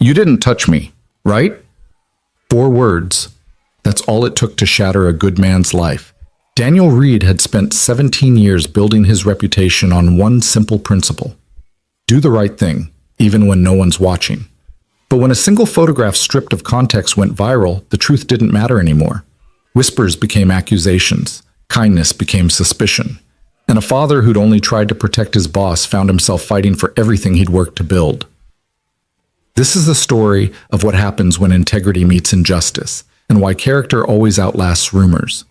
You didn't touch me, right? 4 words. That's all it took to shatter a good man's life. Daniel Reed had spent 17 years building his reputation on one simple principle: do the right thing, even when no one's watching. But when a single photograph stripped of context went viral, the truth didn't matter anymore. Whispers became accusations, kindness became suspicion, and a father who'd only tried to protect his boss found himself fighting for everything he'd worked to build. This is the story of what happens when integrity meets injustice, and why character always outlasts rumors.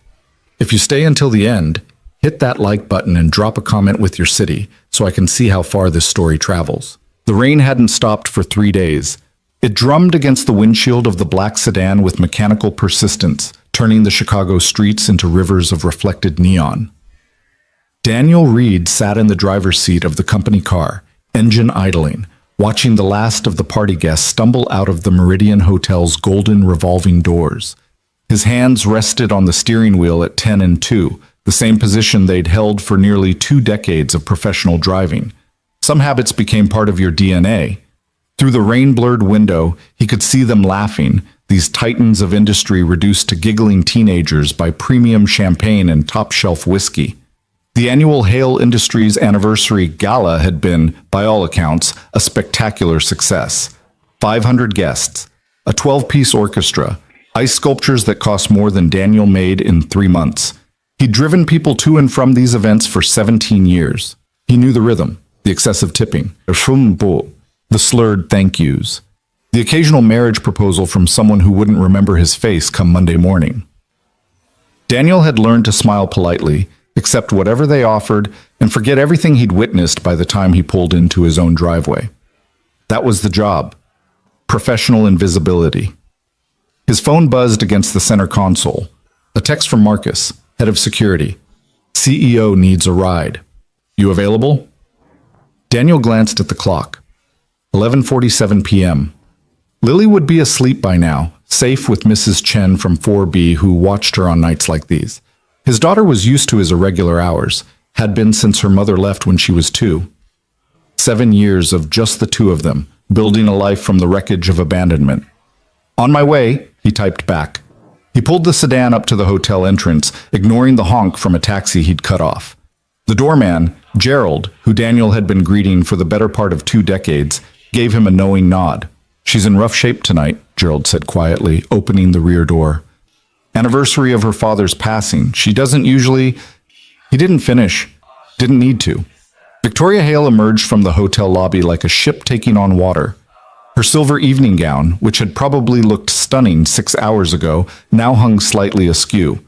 If you stay until the end, hit that like button and drop a comment with your city so I can see how far this story travels. The rain hadn't stopped for 3 days. It drummed against the windshield of the black sedan with mechanical persistence, turning the Chicago streets into rivers of reflected neon. Daniel Reed sat in the driver's seat of the company car, engine idling, watching the last of the party guests stumble out of the Meridian Hotel's golden revolving doors. His hands rested on the steering wheel at 10 and 2, the same position they'd held for nearly 2 decades of professional driving. Some habits became part of your DNA. Through the rain-blurred window, he could see them laughing, these titans of industry reduced to giggling teenagers by premium champagne and top-shelf whiskey. The annual Hale Industries Anniversary Gala had been, by all accounts, a spectacular success. 500 guests, a 12-piece orchestra, ice sculptures that cost more than Daniel made in 3 months. He'd driven people to and from these events for 17 years. He knew the rhythm, the excessive tipping, the slurred thank yous, the occasional marriage proposal from someone who wouldn't remember his face come Monday morning. Daniel had learned to smile politely, accept whatever they offered, and forget everything he'd witnessed by the time he pulled into his own driveway. That was the job. Professional invisibility. His phone buzzed against the center console. A text from Marcus, head of security. CEO needs a ride. You available? Daniel glanced at the clock. 11:47 p.m. Lily would be asleep by now, safe with Mrs. Chen from 4B who watched her on nights like these. His daughter was used to his irregular hours, had been since her mother left when she was 2. 7 years of just the two of them, building a life from the wreckage of abandonment. On my way, he typed back. He pulled the sedan up to the hotel entrance, ignoring the honk from a taxi he'd cut off. The doorman, Gerald, who Daniel had been greeting for the better part of 2 decades, gave him a knowing nod. She's in rough shape tonight, Gerald said quietly, opening the rear door. Anniversary of her father's passing. She doesn't usually... He didn't finish. Didn't need to. Victoria Hale emerged from the hotel lobby like a ship taking on water. Her silver evening gown, which had probably looked stunning 6 hours ago, now hung slightly askew.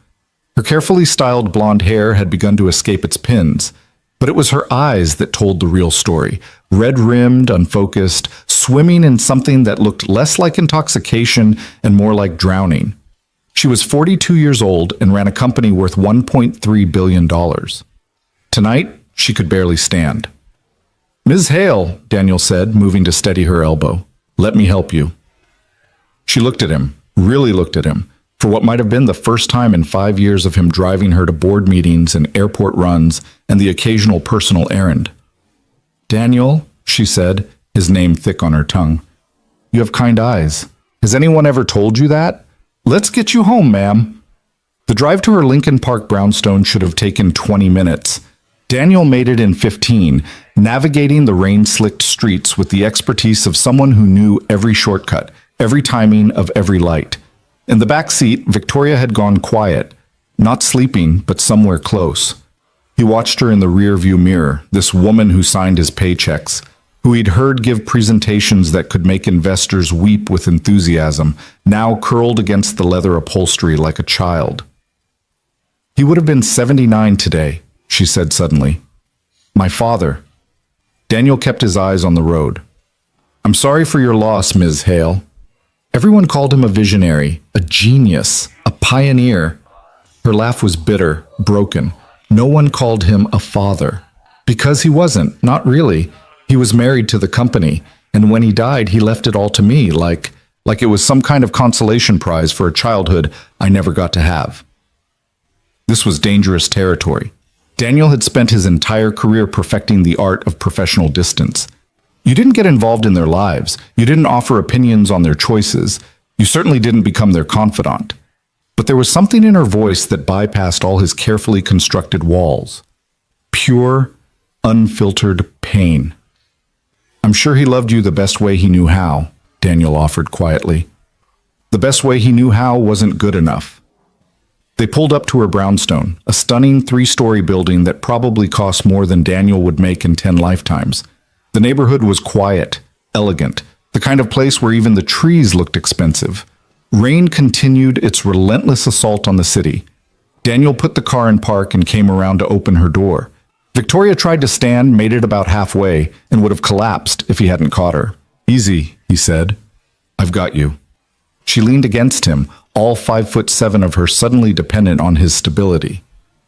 Her carefully styled blonde hair had begun to escape its pins, but it was her eyes that told the real story, red-rimmed, unfocused, swimming in something that looked less like intoxication and more like drowning. She was 42 years old and ran a company worth $1.3 billion. Tonight, she could barely stand. Ms. Hale, Daniel said, moving to steady her elbow. Let me help you. She looked at him, really looked at him, for what might have been the first time in 5 years of him driving her to board meetings and airport runs and the occasional personal errand. Daniel, she said, his name thick on her tongue. You have kind eyes. Has anyone ever told you that? Let's get you home, ma'am. The drive to her Lincoln Park brownstone should have taken 20 minutes. Daniel made it in 15, navigating the rain-slicked streets with the expertise of someone who knew every shortcut, every timing of every light. In the back seat, Victoria had gone quiet, not sleeping, but somewhere close. He watched her in the rear-view mirror, this woman who signed his paychecks, who he'd heard give presentations that could make investors weep with enthusiasm, now curled against the leather upholstery like a child. He would have been 79 today, she said suddenly. My father. Daniel kept his eyes on the road. I'm sorry for your loss, Ms. Hale. Everyone called him a visionary, a genius, a pioneer. Her laugh was bitter, broken. No one called him a father. Because he wasn't, not really. He was married to the company, and when he died, he left it all to me, like it was some kind of consolation prize for a childhood I never got to have. This was dangerous territory. Daniel had spent his entire career perfecting the art of professional distance. You didn't get involved in their lives. You didn't offer opinions on their choices. You certainly didn't become their confidant. But there was something in her voice that bypassed all his carefully constructed walls. Pure, unfiltered pain. I'm sure he loved you the best way he knew how, Daniel offered quietly. The best way he knew how wasn't good enough. They pulled up to her brownstone, a stunning 3-story building that probably cost more than Daniel would make in 10 lifetimes. The neighborhood was quiet, elegant, the kind of place where even the trees looked expensive. Rain continued its relentless assault on the city. Daniel put the car in park and came around to open her door. Victoria tried to stand, made it about halfway, and would have collapsed if he hadn't caught her. Easy, he said. I've got you. She leaned against him, all 5'7" of her suddenly dependent on his stability.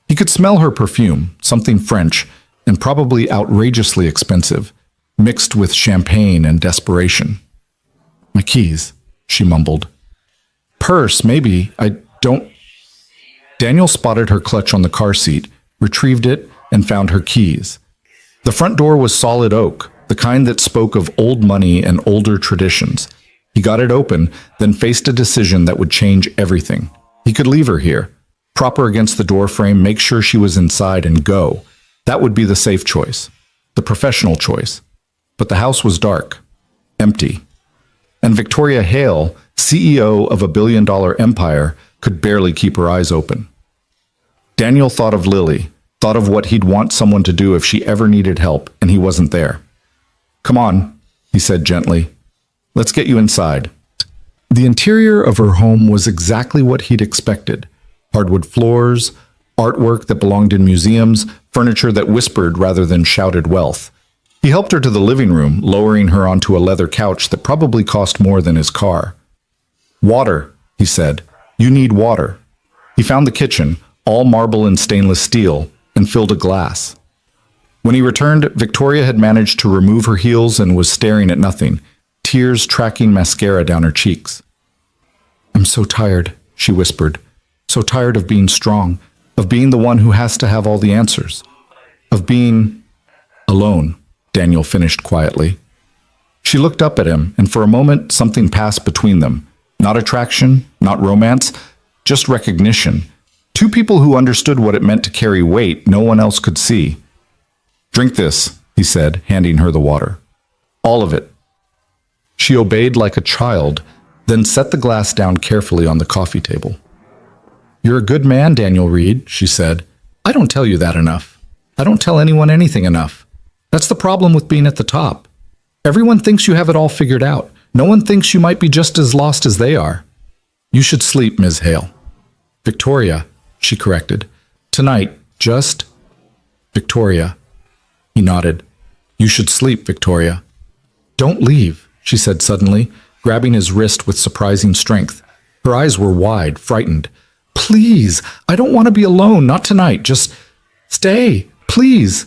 He could smell her perfume, something French, and probably outrageously expensive, mixed with champagne and desperation. My keys, she mumbled. Purse, maybe. I don't... Daniel spotted her clutch on the car seat, retrieved it, and found her keys. The front door was solid oak, the kind that spoke of old money and older traditions. He got it open, then faced a decision that would change everything. He could leave her here, prop her against the doorframe, make sure she was inside, and go. That would be the safe choice, the professional choice. But the house was dark, empty. And Victoria Hale, CEO of a billion-dollar empire, could barely keep her eyes open. Daniel thought of Lily, thought of what he'd want someone to do if she ever needed help, and he wasn't there. Come on, he said gently. Let's get you inside. The interior of her home was exactly what he'd expected. Hardwood floors, artwork that belonged in museums, furniture that whispered rather than shouted wealth. He helped her to the living room, lowering her onto a leather couch that probably cost more than his car. Water, he said. You need water. He found the kitchen, all marble and stainless steel, and filled a glass. When he returned, Victoria had managed to remove her heels and was staring at nothing, tears tracking mascara down her cheeks. I'm so tired, she whispered. So tired of being strong, of being the one who has to have all the answers, of being alone, Daniel finished quietly. She looked up at him, and for a moment something passed between them. Not attraction, not romance, just recognition. Two people who understood what it meant to carry weight no one else could see. Drink this, he said, handing her the water. All of it. She obeyed like a child, then set the glass down carefully on the coffee table. You're a good man, Daniel Reed, she said. I don't tell you that enough. I don't tell anyone anything enough. That's the problem with being at the top. Everyone thinks you have it all figured out. No one thinks you might be just as lost as they are. You should sleep, Ms. Hale. Victoria, she corrected. Tonight, just... Victoria. He nodded. You should sleep, Victoria. Don't leave, she said suddenly, grabbing his wrist with surprising strength. Her eyes were wide, frightened. Please, I don't want to be alone, not tonight. Just stay, please.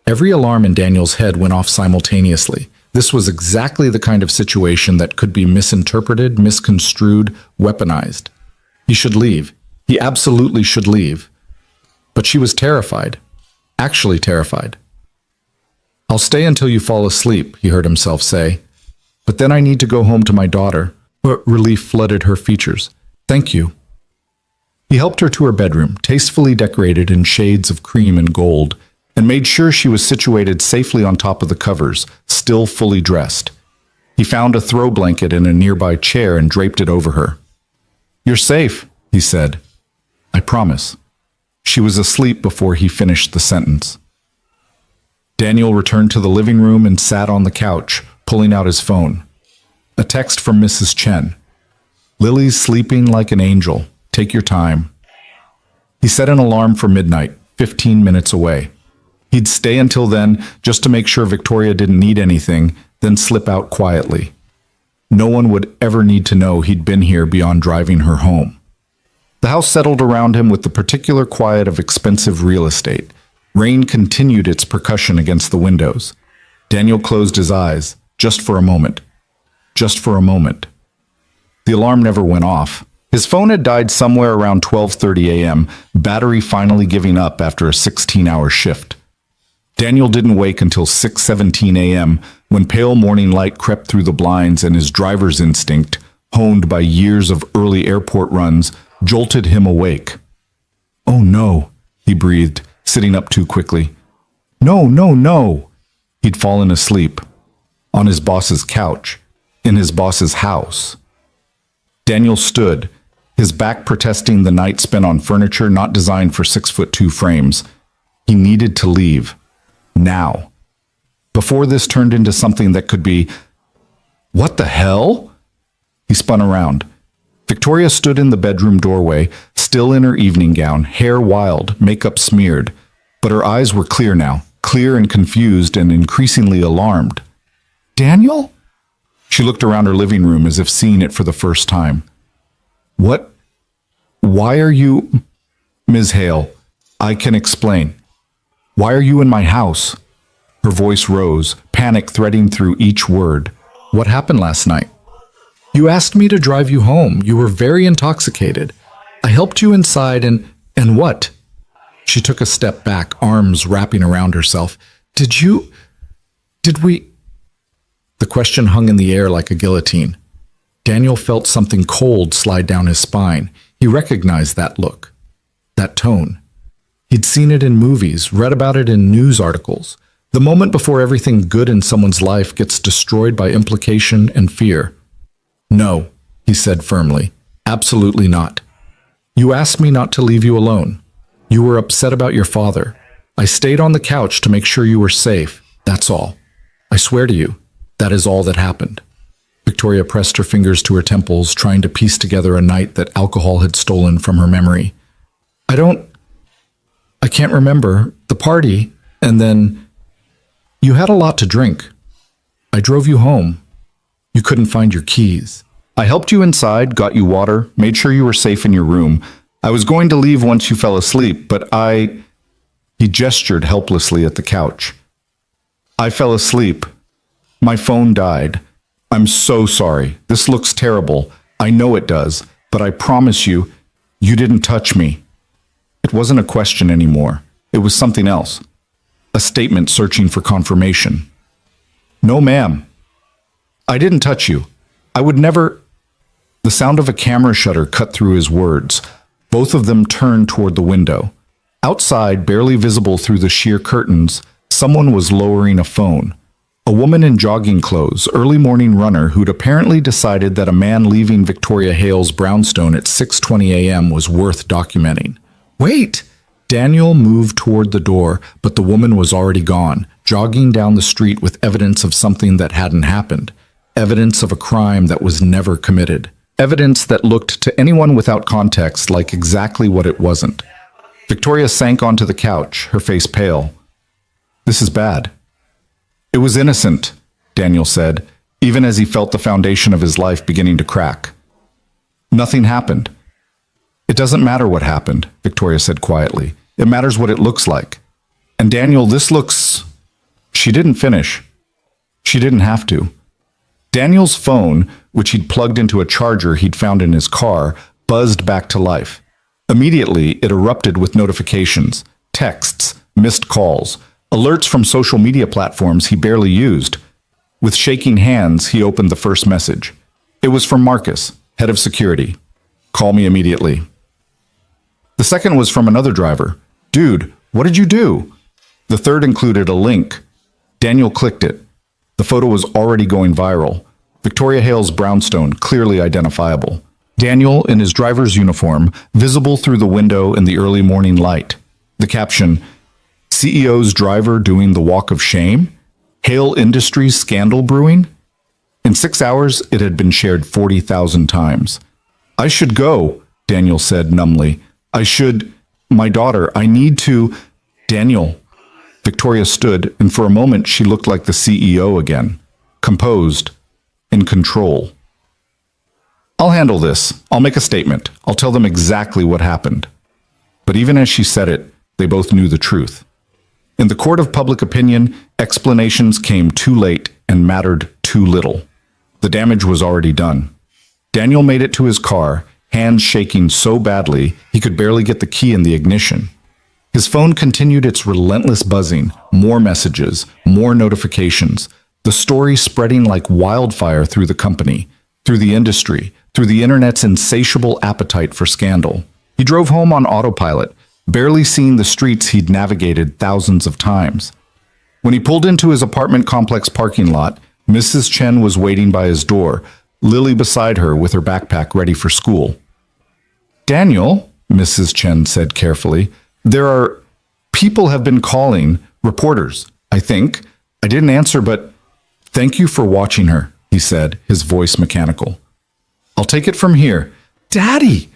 Every alarm in Daniel's head went off simultaneously. This was exactly the kind of situation that could be misinterpreted, misconstrued, weaponized. He should leave. He absolutely should leave. But she was terrified. Actually terrified. I'll stay until you fall asleep, he heard himself say. But then I need to go home to my daughter. Relief flooded her features. Thank you. He helped her to her bedroom, tastefully decorated in shades of cream and gold, and made sure she was situated safely on top of the covers, still fully dressed. He found a throw blanket in a nearby chair and draped it over her. You're safe, he said. I promise. She was asleep before he finished the sentence. Daniel returned to the living room and sat on the couch, pulling out his phone. A text from Mrs. Chen. Lily's sleeping like an angel. Take your time. He set an alarm for midnight, 15 minutes away. He'd stay until then, just to make sure Victoria didn't need anything, then slip out quietly. No one would ever need to know he'd been here beyond driving her home. The house settled around him with the particular quiet of expensive real estate. Rain continued its percussion against the windows. Daniel closed his eyes, just for a moment. Just for a moment. The alarm never went off. His phone had died somewhere around 12:30 a.m., battery finally giving up after a 16-hour shift. Daniel didn't wake until 6:17 a.m. when pale morning light crept through the blinds and his driver's instinct, honed by years of early airport runs, jolted him awake. "Oh no," he breathed, sitting up too quickly. "No, no, no." He'd fallen asleep. On his boss's couch. In his boss's house. Daniel stood, his back protesting the night spent on furniture not designed for 6'2" frames. He needed to leave. Now. Before this turned into something that could be... What the hell? He spun around. Victoria stood in the bedroom doorway, still in her evening gown, hair wild, makeup smeared. But her eyes were clear now, clear and confused and increasingly alarmed. "Daniel?" She looked around her living room as if seeing it for the first time. "What? Why are you... Ms. Hale, I can explain. Why are you in my house?" Her voice rose, panic threading through each word. "What happened last night?" "You asked me to drive you home. You were very intoxicated. I helped you inside and what?" She took a step back, arms wrapping around herself. Did we... The question hung in the air like a guillotine. Daniel felt something cold slide down his spine. He recognized that look, that tone. He'd seen it in movies, read about it in news articles. The moment before everything good in someone's life gets destroyed by implication and fear. "No," he said firmly. "Absolutely not. You asked me not to leave you alone. You were upset about your father. I stayed on the couch to make sure you were safe. That's all. I swear to you, that is all that happened." Victoria pressed her fingers to her temples, trying to piece together a night that alcohol had stolen from her memory. I can't remember. The party, and then... You had a lot to drink. I drove you home. You couldn't find your keys. I helped you inside, got you water, made sure you were safe in your room. I was going to leave once you fell asleep, but He gestured helplessly at the couch. "I fell asleep. My phone died. I'm so sorry. This looks terrible. I know it does, but I promise you, you didn't touch me." It wasn't a question anymore. It was something else. A statement searching for confirmation. "No, ma'am. I didn't touch you. I would never..." The sound of a camera shutter cut through his words. Both of them turned toward the window. Outside, barely visible through the sheer curtains, someone was lowering a phone. A woman in jogging clothes, early morning runner who'd apparently decided that a man leaving Victoria Hale's brownstone at 6:20 a.m. was worth documenting. "Wait!" Daniel moved toward the door, but the woman was already gone, jogging down the street with evidence of something that hadn't happened. Evidence of a crime that was never committed. Evidence that looked to anyone without context like exactly what it wasn't. Victoria sank onto the couch, her face pale. "This is bad." "It was innocent," Daniel said, even as he felt the foundation of his life beginning to crack. "Nothing happened." "It doesn't matter what happened," Victoria said quietly. "It matters what it looks like. And Daniel, this looks..." She didn't finish. She didn't have to. Daniel's phone, which he'd plugged into a charger he'd found in his car, buzzed back to life. Immediately, it erupted with notifications, texts, missed calls, alerts from social media platforms he barely used. With shaking hands, he opened the first message. It was from Marcus, head of security. "Call me immediately." The second was from another driver. "Dude, what did you do?" The third included a link. Daniel clicked it. The photo was already going viral. Victoria Hale's brownstone, clearly identifiable. Daniel, in his driver's uniform, visible through the window in the early morning light. The caption, "CEO's driver doing the walk of shame? Hale Industries scandal brewing?" In 6 hours, it had been shared 40,000 times. "I should go," Daniel said numbly. My daughter, I need to..." "Daniel." Victoria stood, and for a moment she looked like the CEO again. Composed. In control. "I'll handle this. I'll make a statement. I'll tell them exactly what happened." But even as she said it, they both knew the truth. In the court of public opinion, explanations came too late and mattered too little. The damage was already done. Daniel made it to his car, hands shaking so badly he could barely get the key in the ignition. His phone continued its relentless buzzing, More messages, more notifications. The story spreading like wildfire through the company, through the industry, through the internet's insatiable appetite for scandal. He drove home on autopilot, barely seeing the streets he'd navigated thousands of times. When he pulled into his apartment complex parking lot, Mrs. Chen was waiting by his door, Lily beside her with her backpack ready for school. "Daniel," Mrs. Chen said carefully, people have been calling, reporters, I think. I didn't answer, but thank you for watching her," he said, his voice mechanical. "I'll take it from here." "Daddy!"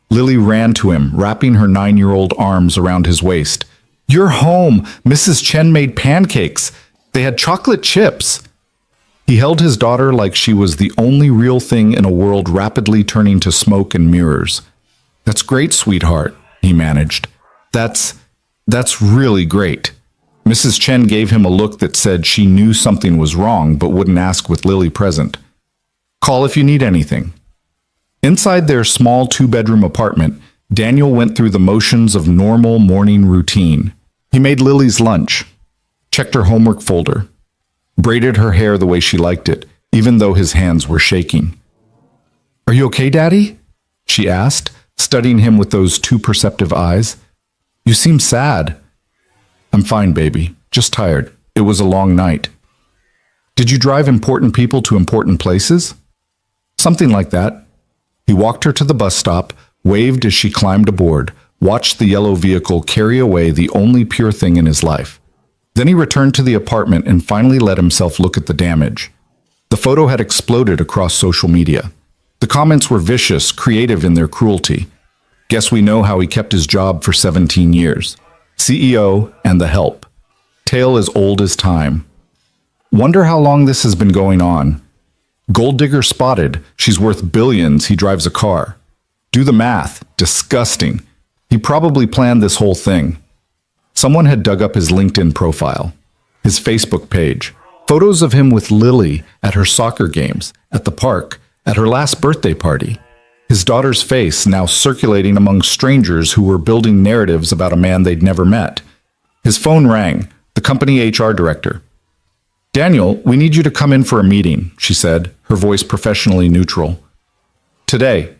Lily ran to him, wrapping her 9-year-old arms around his waist. "You're home. Mrs. Chen made pancakes. They had chocolate chips." He held his daughter like she was the only real thing in a world rapidly turning to smoke and mirrors. "That's great, sweetheart," he managed. That's really great." Mrs. Chen gave him a look that said she knew something was wrong but wouldn't ask with Lily present. "Call if you need anything." Inside their small 2-bedroom apartment, Daniel went through the motions of normal morning routine. He made Lily's lunch, checked her homework folder, braided her hair the way she liked it, even though his hands were shaking. "Are you okay, Daddy?" she asked, studying him with those too perceptive eyes. "You seem sad." "I'm fine, baby. Just tired. It was a long night." "Did you drive important people to important places?" "Something like that." He walked her to the bus stop, waved as she climbed aboard, watched the yellow vehicle carry away the only pure thing in his life. Then he returned to the apartment and finally let himself look at the damage. The photo had exploded across social media. The comments were vicious, creative in their cruelty. Guess we know how he kept his job for 17 years. CEO and the help. Tale as old as time. Wonder how long this has been going on. Gold digger spotted. She's worth billions. He drives a car. Do the math. Disgusting. He probably planned this whole thing. Someone had dug up his LinkedIn profile, his Facebook page, photos of him with Lily at her soccer games, at the park, at her last birthday party. His daughter's face now circulating among strangers who were building narratives about a man they'd never met. His phone rang, the company HR director. "Daniel, we need you to come in for a meeting," she said, her voice professionally neutral. "Today,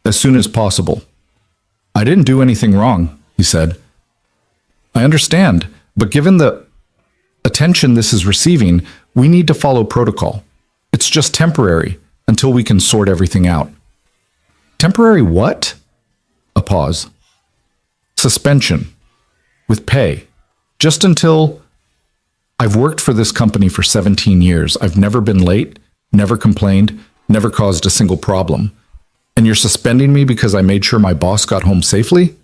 as soon as possible." "I didn't do anything wrong," he said. "I understand, but given the attention this is receiving, we need to follow protocol. It's just temporary, until we can sort everything out." "Temporary what?" A pause. "Suspension. With pay. Just until... I've worked for this company for 17 years. I've never been late, never complained, never caused a single problem. And you're suspending me because I made sure my boss got home safely?"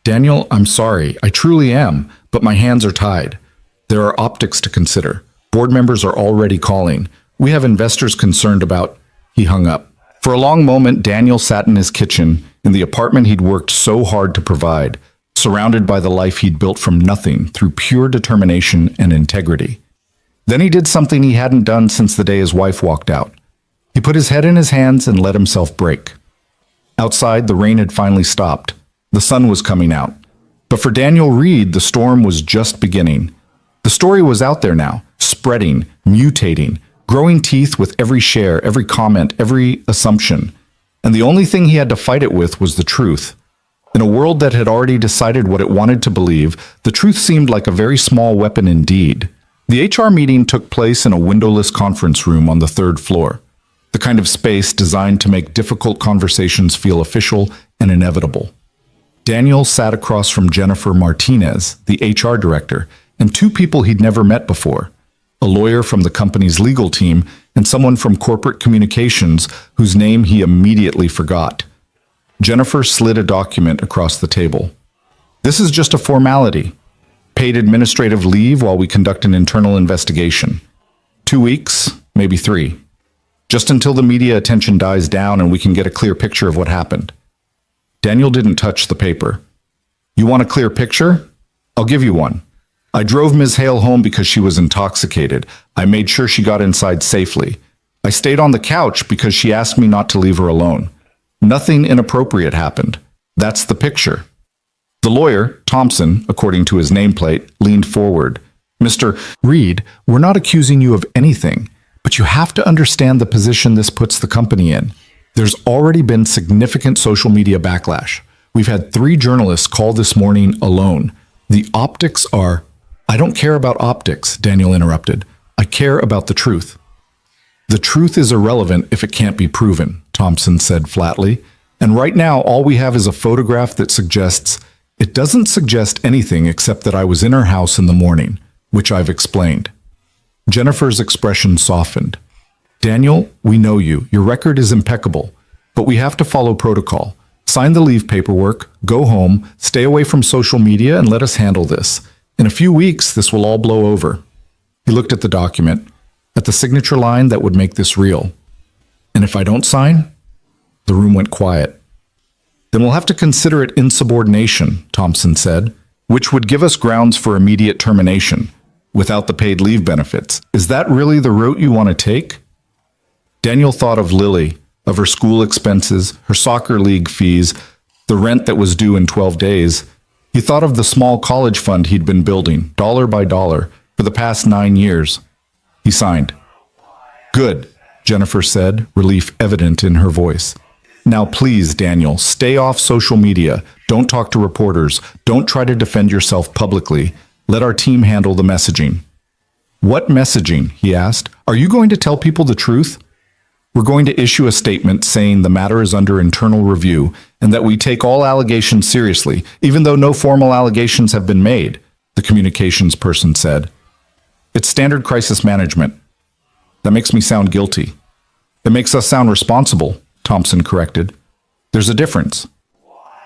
"Daniel, I'm sorry. I truly am, but my hands are tied. There are optics to consider. Board members are already calling. We have investors concerned about..." He hung up. For a long moment, Daniel sat in his kitchen, in the apartment he'd worked so hard to provide, surrounded by the life he'd built from nothing through pure determination and integrity. Then he did something he hadn't done since the day his wife walked out. He put his head in his hands and let himself break. Outside, the rain had finally stopped. The sun was coming out. But for Daniel Reed, the storm was just beginning. The story was out there now, spreading, mutating, growing teeth with every share, every comment, every assumption. And the only thing he had to fight it with was the truth. In a world that had already decided what it wanted to believe, the truth seemed like a very small weapon indeed. The HR meeting took place in a windowless conference room on the 3rd floor, the kind of space designed to make difficult conversations feel official and inevitable. Daniel sat across from Jennifer Martinez, the HR director, and 2 people he'd never met before, a lawyer from the company's legal team and someone from corporate communications whose name he immediately forgot. Jennifer slid a document across the table. "This is just a formality. Paid administrative leave while we conduct an internal investigation. 2 weeks, maybe 3. Just until the media attention dies down and we can get a clear picture of what happened." Daniel didn't touch the paper. "You want a clear picture? I'll give you one. I drove Ms. Hale home because she was intoxicated. I made sure she got inside safely. I stayed on the couch because she asked me not to leave her alone. Nothing inappropriate happened. That's the picture." The lawyer, Thompson, according to his nameplate, leaned forward. Mr. Reed, we're not accusing you of anything, but you have to understand the position this puts the company in. There's already been significant social media backlash. We've had 3 journalists call this morning alone. The optics are... I don't care about optics, Daniel interrupted. I care about the truth. The truth is irrelevant if it can't be proven, Thompson said flatly. And right now, all we have is a photograph that suggests... It doesn't suggest anything except that I was in her house in the morning, which I've explained. Jennifer's expression softened. Daniel, we know you. Your record is impeccable. But we have to follow protocol. Sign the leave paperwork, go home, stay away from social media, and let us handle this. In a few weeks, this will all blow over. He looked at the document, at the signature line that would make this real. And if I don't sign? The room went quiet. Then we'll have to consider it insubordination, Thompson said, which would give us grounds for immediate termination, without the paid leave benefits. Is that really the route you want to take? Daniel thought of Lily, of her school expenses, her soccer league fees, the rent that was due in 12 days. He thought of the small college fund he'd been building, dollar by dollar, for the past 9 years. He signed. Good, Jennifer said, relief evident in her voice. Now please, Daniel, stay off social media. Don't talk to reporters. Don't try to defend yourself publicly. Let our team handle the messaging. What messaging? He asked. Are you going to tell people the truth? We're going to issue a statement saying the matter is under internal review and that we take all allegations seriously, even though no formal allegations have been made, the communications person said. It's standard crisis management. That makes me sound guilty. It makes us sound responsible, Thompson corrected. There's a difference.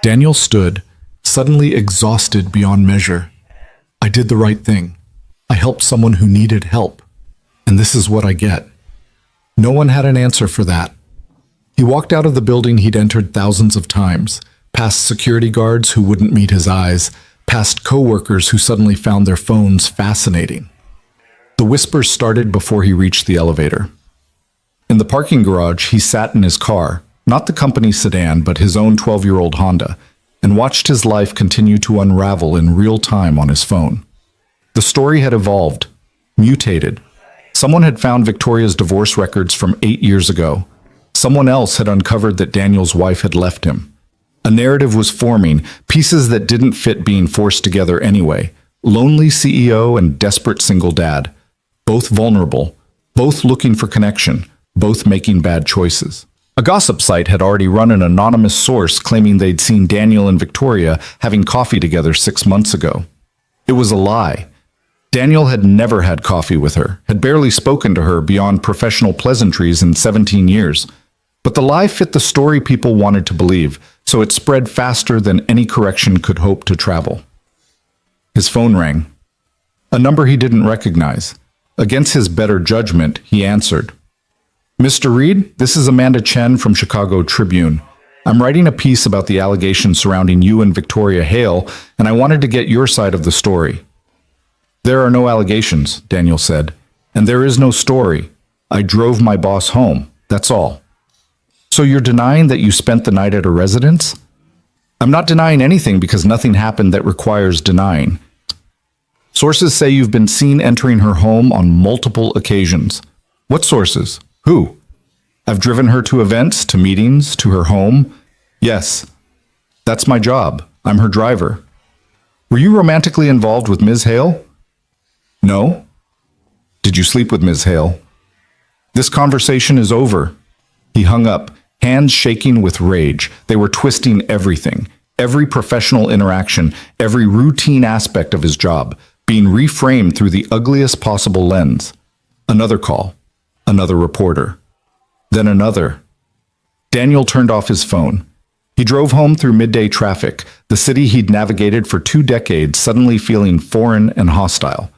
Daniel stood, suddenly exhausted beyond measure. I did the right thing. I helped someone who needed help. And this is what I get. No one had an answer for that. He walked out of the building he'd entered thousands of times, past security guards who wouldn't meet his eyes, past co-workers who suddenly found their phones fascinating. The whispers started before he reached the elevator. In the parking garage, he sat in his car, not the company sedan, but his own 12-year-old Honda, and watched his life continue to unravel in real time on his phone. The story had evolved, mutated. Someone had found Victoria's divorce records from 8 years ago. Someone else had uncovered that Daniel's wife had left him. A narrative was forming, pieces that didn't fit being forced together anyway. Lonely CEO and desperate single dad. Both vulnerable, both looking for connection, both making bad choices. A gossip site had already run an anonymous source claiming they'd seen Daniel and Victoria having coffee together 6 months ago. It was a lie. Daniel had never had coffee with her, had barely spoken to her beyond professional pleasantries in 17 years. But the lie fit the story people wanted to believe, so it spread faster than any correction could hope to travel. His phone rang. A number he didn't recognize. Against his better judgment, he answered. Mr. Reed, this is Amanda Chen from Chicago Tribune. I'm writing a piece about the allegations surrounding you and Victoria Hale, and I wanted to get your side of the story. There are no allegations, Daniel said, and there is no story. I drove my boss home, that's all. So you're denying that you spent the night at a residence? I'm not denying anything because nothing happened that requires denying. Sources say you've been seen entering her home on multiple occasions. What sources? Who? I've driven her to events, to meetings, to her home. Yes, that's my job. I'm her driver. Were you romantically involved with Ms. Hale? No. Did you sleep with Ms. Hale? This conversation is over. He hung up, hands shaking with rage. They were twisting everything, every professional interaction, every routine aspect of his job, being reframed through the ugliest possible lens. Another call. Another reporter. Then another. Daniel turned off his phone. He drove home through midday traffic, the city he'd navigated for 2 decades suddenly feeling foreign and hostile.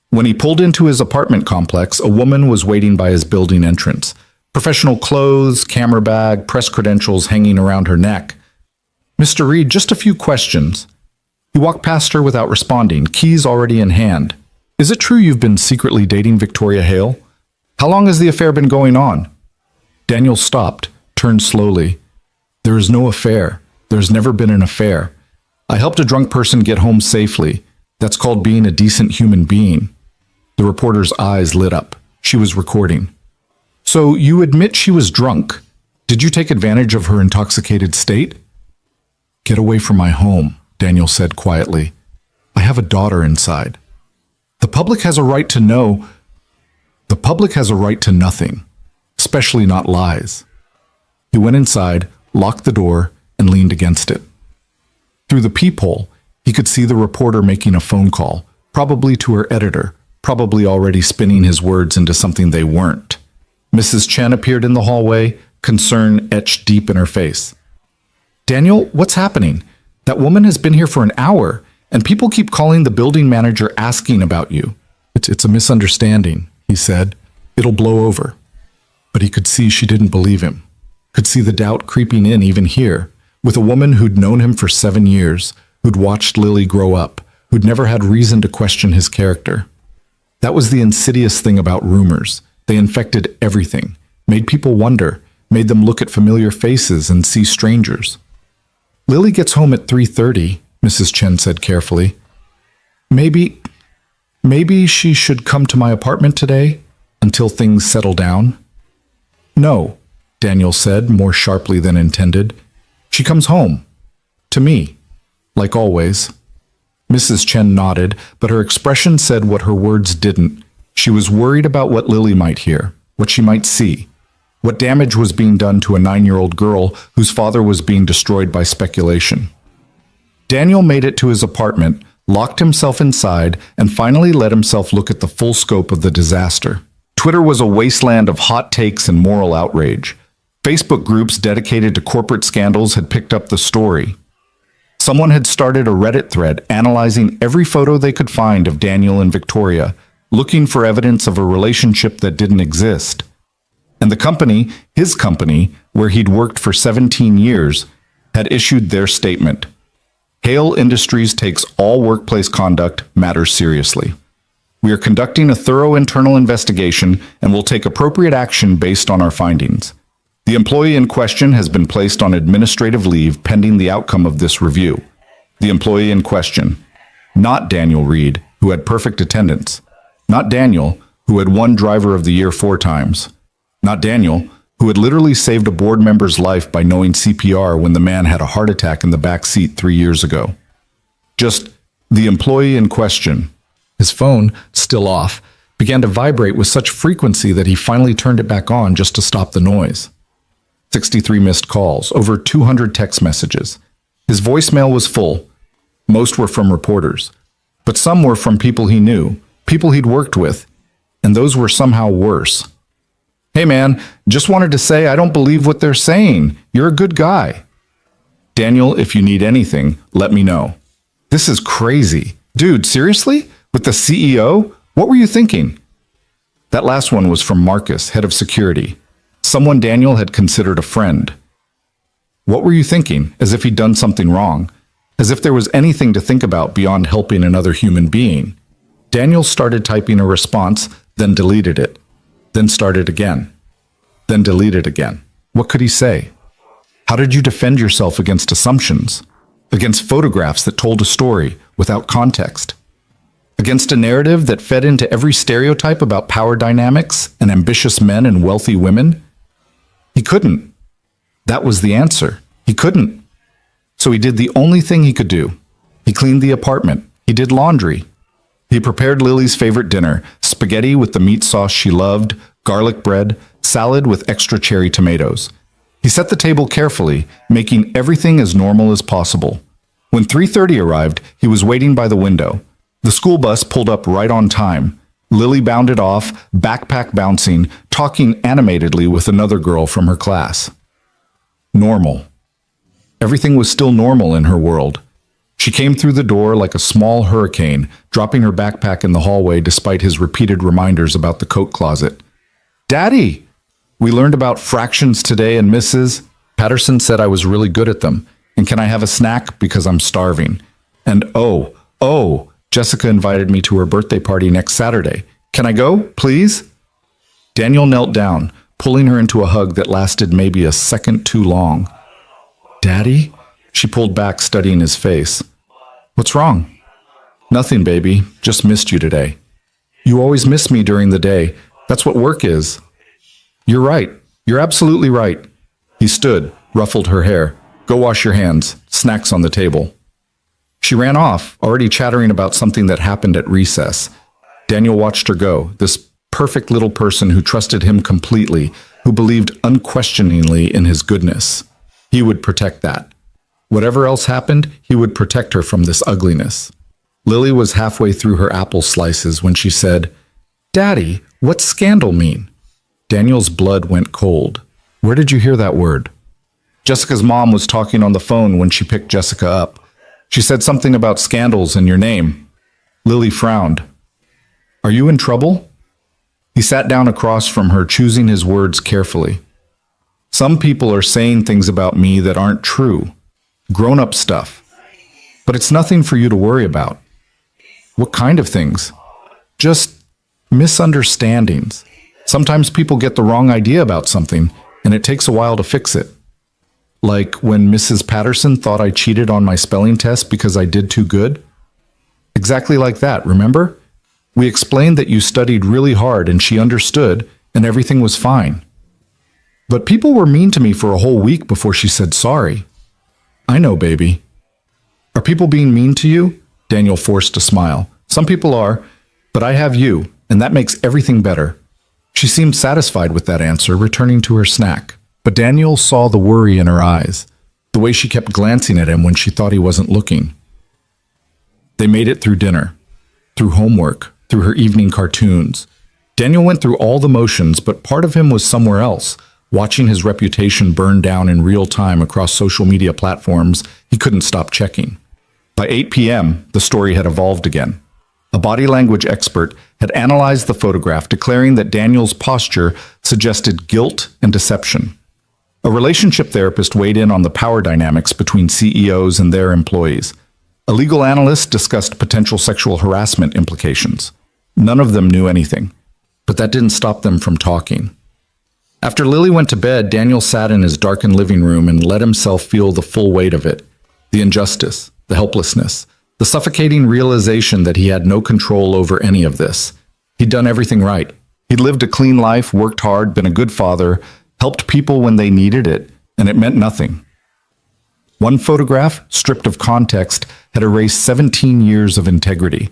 When he pulled into his apartment complex, a woman was waiting by his building entrance. Professional clothes, camera bag, press credentials hanging around her neck. Mr. Reed, just a few questions. He walked past her without responding, keys already in hand. Is it true you've been secretly dating Victoria Hale? How long has the affair been going on? Daniel stopped, turned slowly. There is no affair. There's never been an affair. I helped a drunk person get home safely. That's called being a decent human being. The reporter's eyes lit up. She was recording. So you admit she was drunk. Did you take advantage of her intoxicated state? Get away from my home, Daniel said quietly. I have a daughter inside. The public has a right to know. The public has a right to nothing, especially not lies. He went inside, locked the door, and leaned against it. Through the peephole, he could see the reporter making a phone call, probably to her editor, probably already spinning his words into something they weren't. Mrs. Chen appeared in the hallway, concern etched deep in her face. Daniel, what's happening? That woman has been here for an hour, and people keep calling the building manager asking about you. It's a misunderstanding, he said. It'll blow over. But he could see she didn't believe him. Could see the doubt creeping in even here, with a woman who'd known him for 7 years, who'd watched Lily grow up, who'd never had reason to question his character. That was the insidious thing about rumors. They infected everything, made people wonder, made them look at familiar faces and see strangers. Lily gets home at 3:30, Mrs. Chen said carefully. Maybe she should come to my apartment today until things settle down. No, Daniel said more sharply than intended. She comes home. To me. Like always. Mrs. Chen nodded, but her expression said what her words didn't. She was worried about what Lily might hear, what she might see, what damage was being done to a 9-year-old girl whose father was being destroyed by speculation. Daniel made it to his apartment, locked himself inside, and finally let himself look at the full scope of the disaster. Twitter was a wasteland of hot takes and moral outrage. Facebook groups dedicated to corporate scandals had picked up the story. Someone had started a Reddit thread analyzing every photo they could find of Daniel and Victoria, looking for evidence of a relationship that didn't exist. And the company, his company, where he'd worked for 17 years, had issued their statement. Hale Industries takes all workplace conduct matters seriously. We are conducting a thorough internal investigation and will take appropriate action based on our findings. The employee in question has been placed on administrative leave pending the outcome of this review. The employee in question, not Daniel Reed, who had perfect attendance. Not Daniel, who had won Driver of the Year 4 times. Not Daniel, who had literally saved a board member's life by knowing CPR when the man had a heart attack in the back seat 3 years ago. Just the employee in question. His phone, still off, began to vibrate with such frequency that he finally turned it back on just to stop the noise. 63 missed calls, over 200 text messages. His voicemail was full. Most were from reporters, but some were from people he knew, people he'd worked with, and those were somehow worse. Hey man, just wanted to say I don't believe what they're saying. You're a good guy. Daniel, if you need anything, let me know. This is crazy. Dude, seriously? With the CEO? What were you thinking? That last one was from Marcus, head of security. Someone Daniel had considered a friend. What were you thinking? As if he'd done something wrong. As if there was anything to think about beyond helping another human being. Daniel started typing a response, then deleted it. Then started again. Then deleted again. What could he say? How did you defend yourself against assumptions? Against photographs that told a story without context? Against a narrative that fed into every stereotype about power dynamics and ambitious men and wealthy women? He couldn't. That was the answer. He couldn't. So he did the only thing he could do. He cleaned the apartment. He did laundry. He prepared Lily's favorite dinner, spaghetti with the meat sauce she loved, garlic bread, salad with extra cherry tomatoes. He set the table carefully, making everything as normal as possible. When 3:30 arrived, he was waiting by the window. The school bus pulled up right on time. Lily bounded off, backpack bouncing, talking animatedly with another girl from her class. Normal. Everything was still normal in her world. She came through the door like a small hurricane, dropping her backpack in the hallway despite his repeated reminders about the coat closet. Daddy! We learned about fractions today, and Mrs. Patterson said I was really good at them. And can I have a snack because I'm starving? And oh, Jessica invited me to her birthday party next Saturday. Can I go, please? Daniel knelt down, pulling her into a hug that lasted maybe a second too long. Daddy? She pulled back, studying his face. What's wrong? Nothing, baby. Just missed you today. You always miss me during the day. That's what work is. You're right. You're absolutely right. He stood, ruffled her hair. Go wash your hands. Snacks on the table. She ran off, already chattering about something that happened at recess. Daniel watched her go, this perfect little person who trusted him completely, who believed unquestioningly in his goodness. He would protect that. Whatever else happened, he would protect her from this ugliness. Lily was halfway through her apple slices when she said, "Daddy, what's scandal mean?" Daniel's blood went cold. Where did you hear that word? Jessica's mom was talking on the phone when she picked Jessica up. She said something about scandals and your name. Lily frowned. Are you in trouble? He sat down across from her, choosing his words carefully. Some people are saying things about me that aren't true. Grown-up stuff. But it's nothing for you to worry about. What kind of things? Just misunderstandings. Sometimes people get the wrong idea about something, and it takes a while to fix it. Like when Mrs. Patterson thought I cheated on my spelling test because I did too good? Exactly like that, remember? We explained that you studied really hard and she understood, and everything was fine. But people were mean to me for a whole week before she said sorry. I know, baby. Are people being mean to you? Daniel forced a smile. Some people are, but I have you, and that makes everything better. She seemed satisfied with that answer, returning to her snack. But Daniel saw the worry in her eyes, the way she kept glancing at him when she thought he wasn't looking. They made it through dinner, through homework, through her evening cartoons. Daniel went through all the motions, but part of him was somewhere else, watching his reputation burn down in real time across social media platforms he couldn't stop checking. By 8 p.m., the story had evolved again. A body language expert had analyzed the photograph, declaring that Daniel's posture suggested guilt and deception. A relationship therapist weighed in on the power dynamics between CEOs and their employees. A legal analyst discussed potential sexual harassment implications. None of them knew anything, but that didn't stop them from talking. After Lily went to bed, Daniel sat in his darkened living room and let himself feel the full weight of it. The injustice, the helplessness, the suffocating realization that he had no control over any of this. He'd done everything right. He'd lived a clean life, worked hard, been a good father, helped people when they needed it, and it meant nothing. One photograph, stripped of context, had erased 17 years of integrity.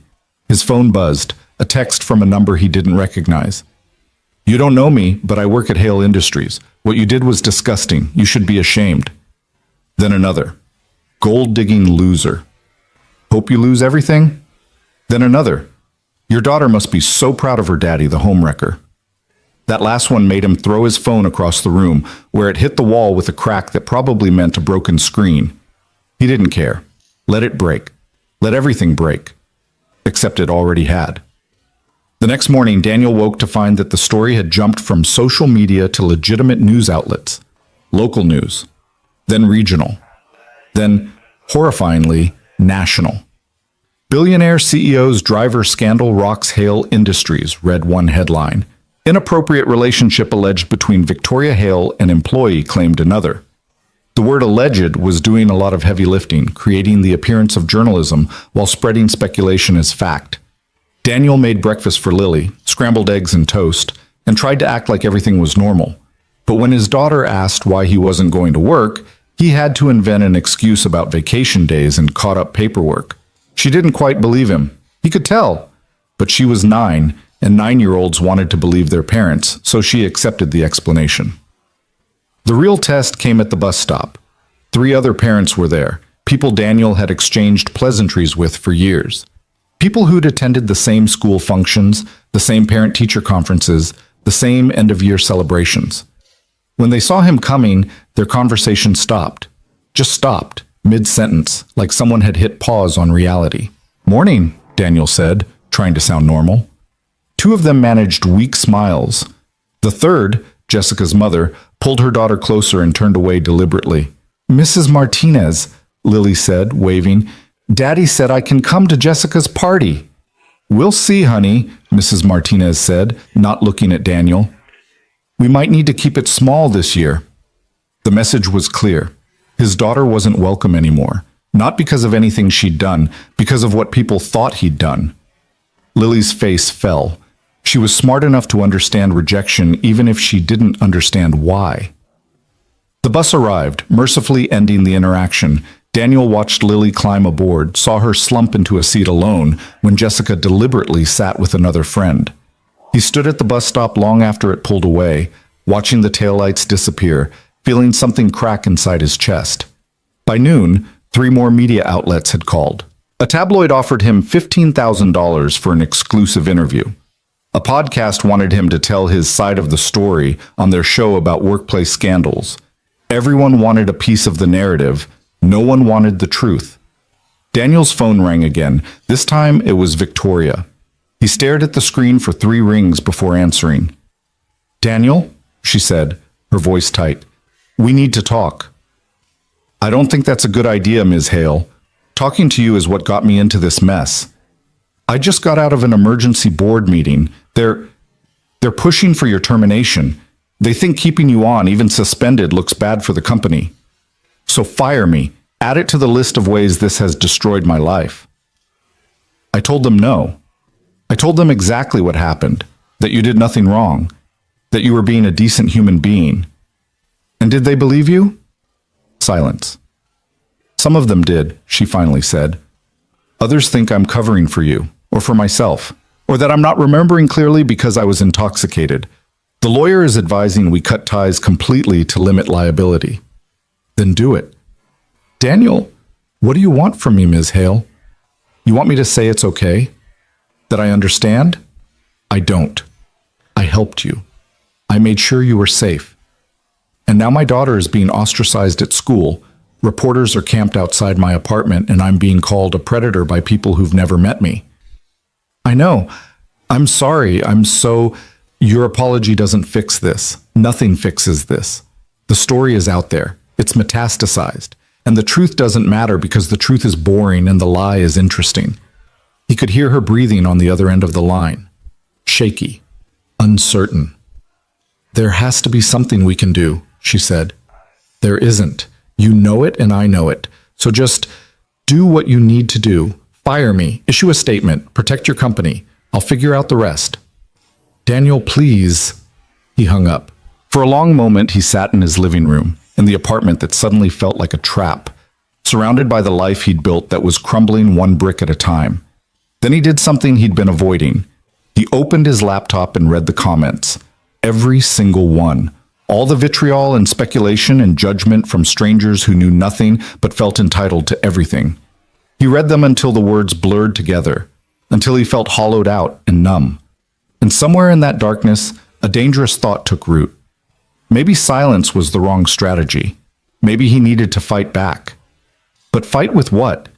His phone buzzed, a text from a number he didn't recognize. You don't know me, but I work at Hale Industries. What you did was disgusting. You should be ashamed. Then another. Gold-digging loser. Hope you lose everything? Then another. Your daughter must be so proud of her daddy, the homewrecker. That last one made him throw his phone across the room, where it hit the wall with a crack that probably meant a broken screen. He didn't care. Let it break. Let everything break. Except it already had. The next morning, Daniel woke to find that the story had jumped from social media to legitimate news outlets. Local news. Then regional. Then, horrifyingly, national. Billionaire CEO's driver scandal rocks Hale Industries, read one headline. Inappropriate relationship alleged between Victoria Hale and employee, claimed another. The word alleged was doing a lot of heavy lifting, creating the appearance of journalism while spreading speculation as fact. Daniel made breakfast for Lily, scrambled eggs and toast, and tried to act like everything was normal. But when his daughter asked why he wasn't going to work, he had to invent an excuse about vacation days and caught up paperwork. She didn't quite believe him. He could tell. But she was 9, and 9-year-olds wanted to believe their parents, so she accepted the explanation. The real test came at the bus stop. 3 other parents were there, people Daniel had exchanged pleasantries with for years. People who'd attended the same school functions, the same parent-teacher conferences, the same end-of-year celebrations. When they saw him coming, their conversation stopped. Just stopped, mid-sentence, like someone had hit pause on reality. "Morning," Daniel said, trying to sound normal. 2 of them managed weak smiles. The third, Jessica's mother, pulled her daughter closer and turned away deliberately. "Mrs. Martinez," Lily said, waving, "Daddy said I can come to Jessica's party." "We'll see, honey," Mrs. Martinez said, not looking at Daniel. "We might need to keep it small this year." The message was clear. His daughter wasn't welcome anymore, not because of anything she'd done, because of what people thought he'd done. Lily's face fell. She was smart enough to understand rejection even if she didn't understand why. The bus arrived, mercifully ending the interaction. Daniel watched Lily climb aboard, saw her slump into a seat alone when Jessica deliberately sat with another friend. He stood at the bus stop long after it pulled away, watching the taillights disappear, feeling something crack inside his chest. By noon, 3 more media outlets had called. A tabloid offered him $15,000 for an exclusive interview. A podcast wanted him to tell his side of the story on their show about workplace scandals. Everyone wanted a piece of the narrative. No one wanted the truth. Daniel's phone rang again. This time it was Victoria. He stared at the screen for 3 rings before answering. "Daniel," she said, her voice tight. "We need to talk." "I don't think that's a good idea, Ms. Hale. Talking to you is what got me into this mess. I just got out of an emergency board meeting. They're pushing for your termination. They think keeping you on, even suspended, looks bad for the company. So fire me. Add it to the list of ways this has destroyed my life." I told them no. I told them exactly what happened, that you did nothing wrong, that you were being a decent human being. And did they believe you? Silence. "Some of them did," she finally said. "Others think I'm covering for you, or for myself, or that I'm not remembering clearly because I was intoxicated. The lawyer is advising we cut ties completely to limit liability." "Then do it." "Daniel, what do you want from me, Ms. Hale? You want me to say it's okay? That I understand? I don't. I helped you. I made sure you were safe. And now my daughter is being ostracized at school. Reporters are camped outside my apartment, and I'm being called a predator by people who've never met me. I know. I'm sorry. Your apology doesn't fix this. Nothing fixes this. The story is out there. It's metastasized. And the truth doesn't matter because the truth is boring and the lie is interesting." He could hear her breathing on the other end of the line. Shaky. Uncertain. "There has to be something we can do," she said. "There isn't. You know it and I know it. So just do what you need to do. Fire me. Issue a statement. Protect your company. I'll figure out the rest." "Daniel, please." He hung up. For a long moment, he sat in his living room, in the apartment that suddenly felt like a trap, surrounded by the life he'd built that was crumbling one brick at a time. Then he did something he'd been avoiding. He opened his laptop and read the comments. Every single one. All the vitriol and speculation and judgment from strangers who knew nothing but felt entitled to everything. He read them until the words blurred together, until he felt hollowed out and numb. And somewhere in that darkness, a dangerous thought took root. Maybe silence was the wrong strategy. Maybe he needed to fight back. But fight with what?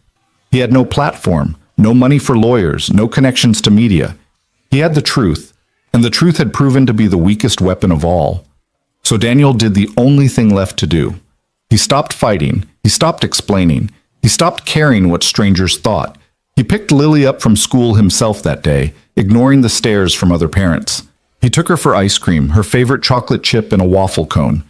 He had no platform, no money for lawyers, no connections to media. He had the truth, and the truth had proven to be the weakest weapon of all. So Daniel did the only thing left to do. He stopped fighting. He stopped explaining. He stopped caring what strangers thought. He picked Lily up from school himself that day, ignoring the stares from other parents. He took her for ice cream, her favorite chocolate chip and a waffle cone.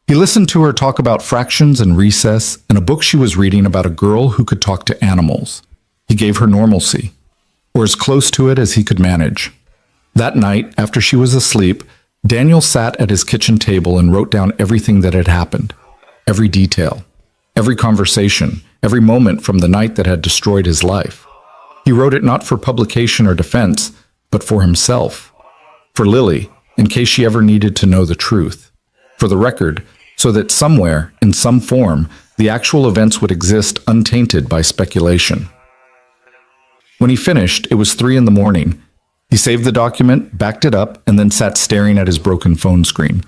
He listened to her talk about fractions and recess and a book she was reading about a girl who could talk to animals. He gave her normalcy, or as close to it as he could manage. That night, after she was asleep, Daniel sat at his kitchen table and wrote down everything that had happened. Every detail, every conversation, every moment from the night that had destroyed his life. He wrote it not for publication or defense, but for himself. For Lily, in case she ever needed to know the truth. For the record, so that somewhere, in some form, the actual events would exist untainted by speculation. When he finished, it was 3 a.m. He saved the document, backed it up, and then sat staring at his broken phone screen.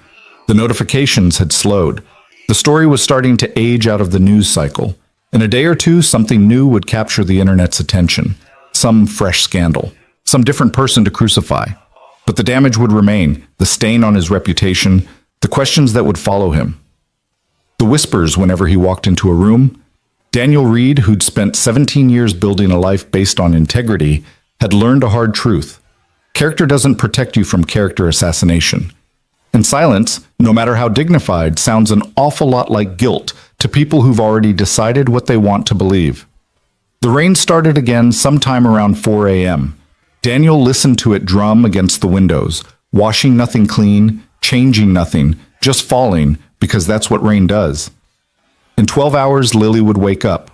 The notifications had slowed. The story was starting to age out of the news cycle. In a day or two, something new would capture the internet's attention. Some fresh scandal. Some different person to crucify. But the damage would remain, the stain on his reputation, the questions that would follow him. The whispers whenever he walked into a room. Daniel Reed, who'd spent 17 years building a life based on integrity, had learned a hard truth. Character doesn't protect you from character assassination. And silence, no matter how dignified, sounds an awful lot like guilt to people who've already decided what they want to believe. The rain started again sometime around 4 a.m. Daniel listened to it drum against the windows, washing nothing clean, changing nothing, just falling, because that's what rain does. In 12 hours, Lily would wake up.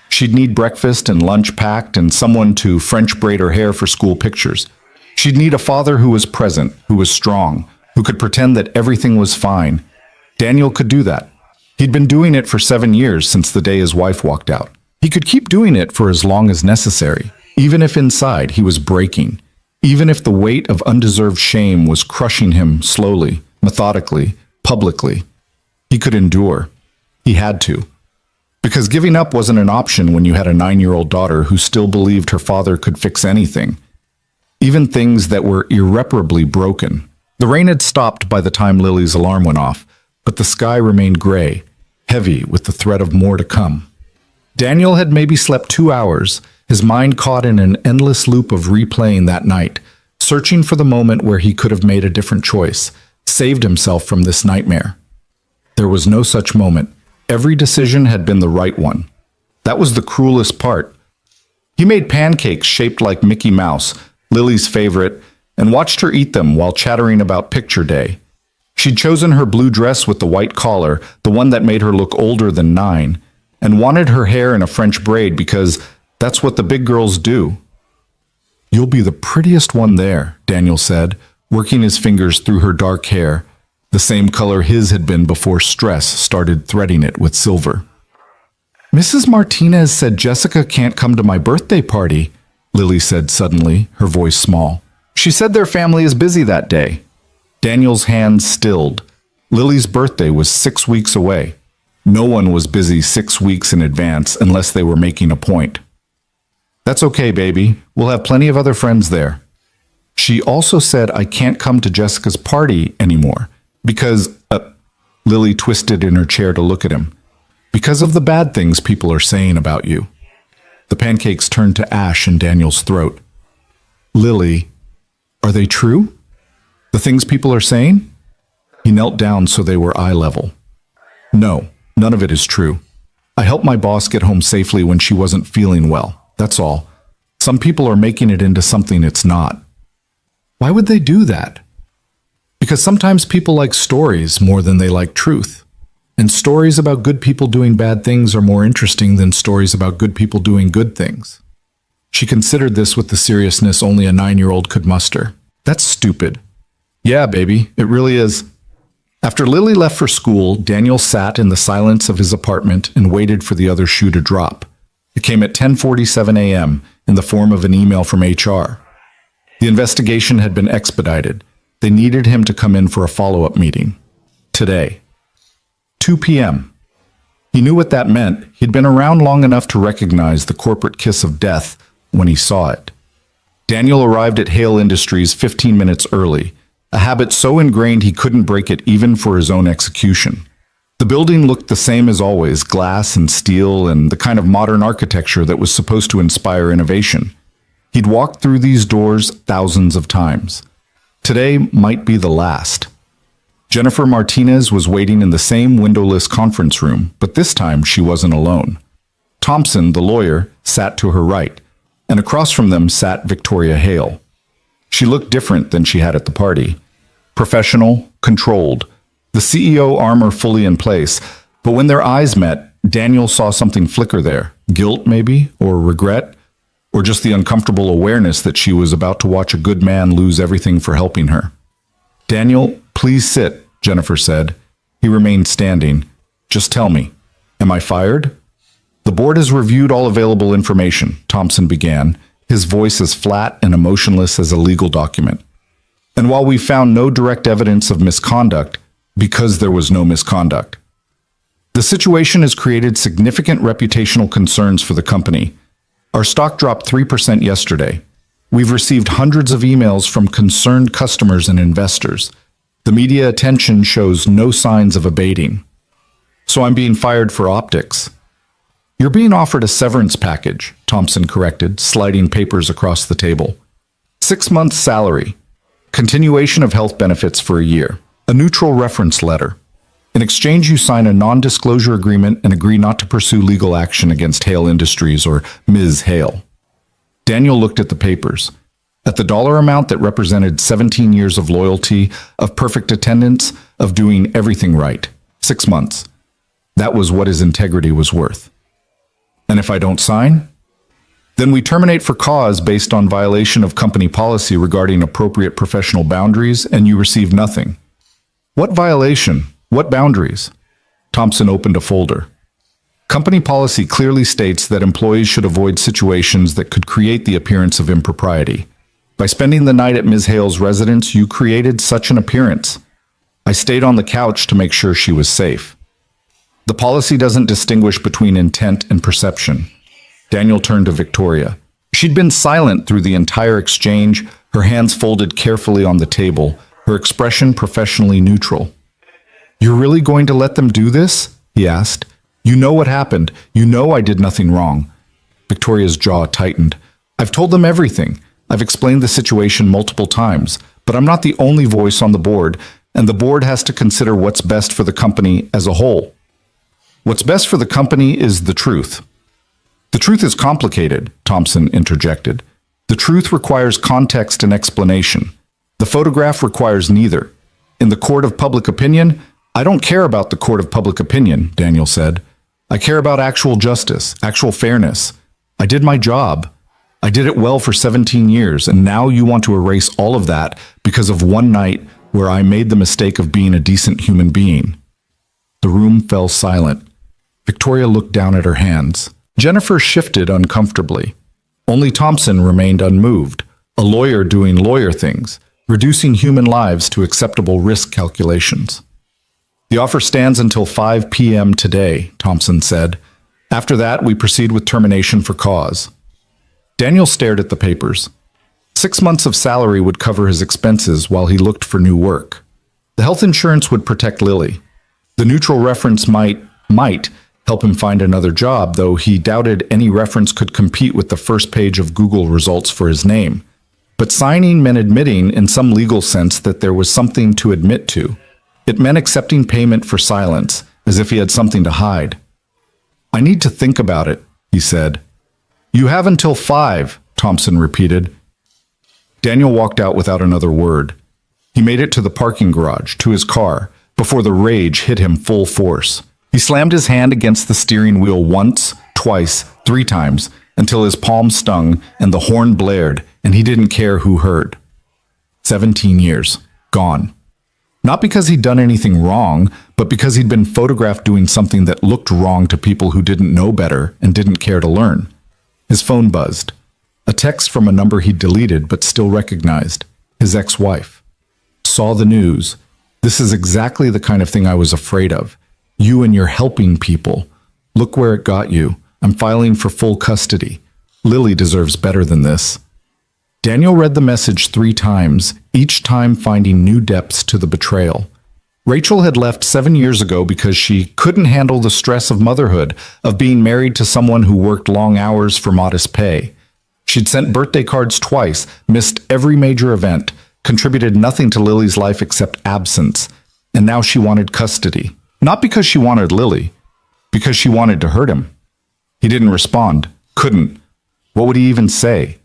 She'd need breakfast and lunch packed and someone to French braid her hair for school pictures. She'd need a father who was present, who was strong, who could pretend that everything was fine. Daniel could do that. He'd been doing it for 7 years since the day his wife walked out. He could keep doing it for as long as necessary, even if inside he was breaking, even if the weight of undeserved shame was crushing him slowly, methodically, publicly. He could endure. He had to. Because giving up wasn't an option when you had a 9-year-old daughter who still believed her father could fix anything, even things that were irreparably broken. The rain had stopped by the time Lily's alarm went off, but the sky remained gray, heavy with the threat of more to come. Daniel had maybe slept 2 hours, his mind caught in an endless loop of replaying that night, searching for the moment where he could have made a different choice, saved himself from this nightmare. There was no such moment. Every decision had been the right one. That was the cruelest part. He made pancakes shaped like Mickey Mouse, Lily's favorite, and watched her eat them while chattering about picture day. She'd chosen her blue dress with the white collar, the one that made her look older than 9, and wanted her hair in a French braid because that's what the big girls do. "You'll be the prettiest one there," Daniel said, working his fingers through her dark hair, the same color his had been before stress started threading it with silver. "Mrs. Martinez said Jessica can't come to my birthday party," Lily said suddenly, her voice small. "She said their family is busy that day." Daniel's hands stilled. Lily's birthday was 6 weeks away. No one was busy 6 weeks in advance unless they were making a point. "That's okay, baby. We'll have plenty of other friends there." "She also said I can't come to Jessica's party anymore because," Lily twisted in her chair to look at him, "because of the bad things people are saying about you." The pancakes turned to ash in Daniel's throat. "Lily, are they true? The things people are saying?" He knelt down so they were eye level. "No, none of it is true. I helped my boss get home safely when she wasn't feeling well. That's all. Some people are making it into something it's not." "Why would they do that?" "Because sometimes people like stories more than they like truth. And stories about good people doing bad things are more interesting than stories about good people doing good things." She considered this with the seriousness only a 9-year-old could muster. "That's stupid." "Yeah, baby, it really is." After Lily left for school, Daniel sat in the silence of his apartment and waited for the other shoe to drop. It came at 10:47 a.m. in the form of an email from HR. The investigation had been expedited. They needed him to come in for a follow-up meeting. Today. 2 p.m. He knew what that meant. He'd been around long enough to recognize the corporate kiss of death when he saw it. Daniel arrived at Hale Industries 15 minutes early, a habit so ingrained he couldn't break it even for his own execution. The building looked the same as always, glass and steel and the kind of modern architecture that was supposed to inspire innovation. He'd walked through these doors thousands of times. Today might be the last. Jennifer Martinez was waiting in the same windowless conference room, but this time she wasn't alone. Thompson, the lawyer, sat to her right, and across from them sat Victoria Hale. She looked different than she had at the party. Professional, controlled, the CEO armor fully in place, but when their eyes met, Daniel saw something flicker there. Guilt, maybe, or regret, or just the uncomfortable awareness that she was about to watch a good man lose everything for helping her. "Daniel, please sit," Jennifer said. He remained standing. "Just tell me, am I fired?" "The board has reviewed all available information," Thompson began, his voice as flat and emotionless as a legal document. "And while we found no direct evidence of misconduct, because there was no misconduct, the situation has created significant reputational concerns for the company. Our stock dropped 3% yesterday. We've received hundreds of emails from concerned customers and investors. The media attention shows no signs of abating. So I'm being fired for optics." "You're being offered a severance package," Thompson corrected, sliding papers across the table. 6 months' salary, continuation of health benefits for a year, a neutral reference letter. In exchange, you sign a non-disclosure agreement and agree not to pursue legal action against Hale Industries or Ms. Hale. Daniel looked at the papers. At the dollar amount that represented 17 years of loyalty, of perfect attendance, of doing everything right. 6 months. That was what his integrity was worth. And if I don't sign? Then we terminate for cause based on violation of company policy regarding appropriate professional boundaries, and you receive nothing. What violation? What boundaries? Thompson opened a folder. Company policy clearly states that employees should avoid situations that could create the appearance of impropriety. By spending the night at Ms. Hale's residence, you created such an appearance. I stayed on the couch to make sure she was safe. The policy doesn't distinguish between intent and perception. Daniel turned to Victoria. She'd been silent through the entire exchange, her hands folded carefully on the table, her expression professionally neutral. "You're really going to let them do this?" he asked. "You know what happened. You know I did nothing wrong." Victoria's jaw tightened. "I've told them everything. I've explained the situation multiple times, but I'm not the only voice on the board, and the board has to consider what's best for the company as a whole. What's best for the company is the truth." "The truth is complicated," Thompson interjected. "The truth requires context and explanation. The photograph requires neither. In the court of public opinion, I don't care about the court of public opinion," Daniel said. "I care about actual justice, actual fairness. I did my job. I did it well for 17 years, and now you want to erase all of that because of one night where I made the mistake of being a decent human being." The room fell silent. Victoria looked down at her hands. Jennifer shifted uncomfortably. Only Thompson remained unmoved, a lawyer doing lawyer things, reducing human lives to acceptable risk calculations. "The offer stands until 5 p.m. today," Thompson said. "After that, we proceed with termination for cause." Daniel stared at the papers. 6 months of salary would cover his expenses while he looked for new work. The health insurance would protect Lily. The neutral reference might help him find another job, though he doubted any reference could compete with the first page of Google results for his name. But signing meant admitting, in some legal sense, that there was something to admit to. It meant accepting payment for silence, as if he had something to hide. "I need to think about it," he said. "You have until 5, Thompson repeated. Daniel walked out without another word. He made it to the parking garage, to his car, before the rage hit him full force. He slammed his hand against the steering wheel once, twice, 3 times, until his palm stung and the horn blared, and he didn't care who heard. 17 years. Gone. Not because he'd done anything wrong, but because he'd been photographed doing something that looked wrong to people who didn't know better and didn't care to learn. His phone buzzed. A text from a number he'd deleted but still recognized. His ex-wife. Saw the news. "This is exactly the kind of thing I was afraid of. You and your helping people. Look where it got you. I'm filing for full custody. Lily deserves better than this." Daniel read the message 3 times, each time finding new depths to the betrayal. Rachel had left 7 years ago because she couldn't handle the stress of motherhood, of being married to someone who worked long hours for modest pay. She'd sent birthday cards twice, missed every major event, contributed nothing to Lily's life except absence, and now she wanted custody. Not because she wanted Lily, because she wanted to hurt him. He didn't respond, couldn't. What would he even say?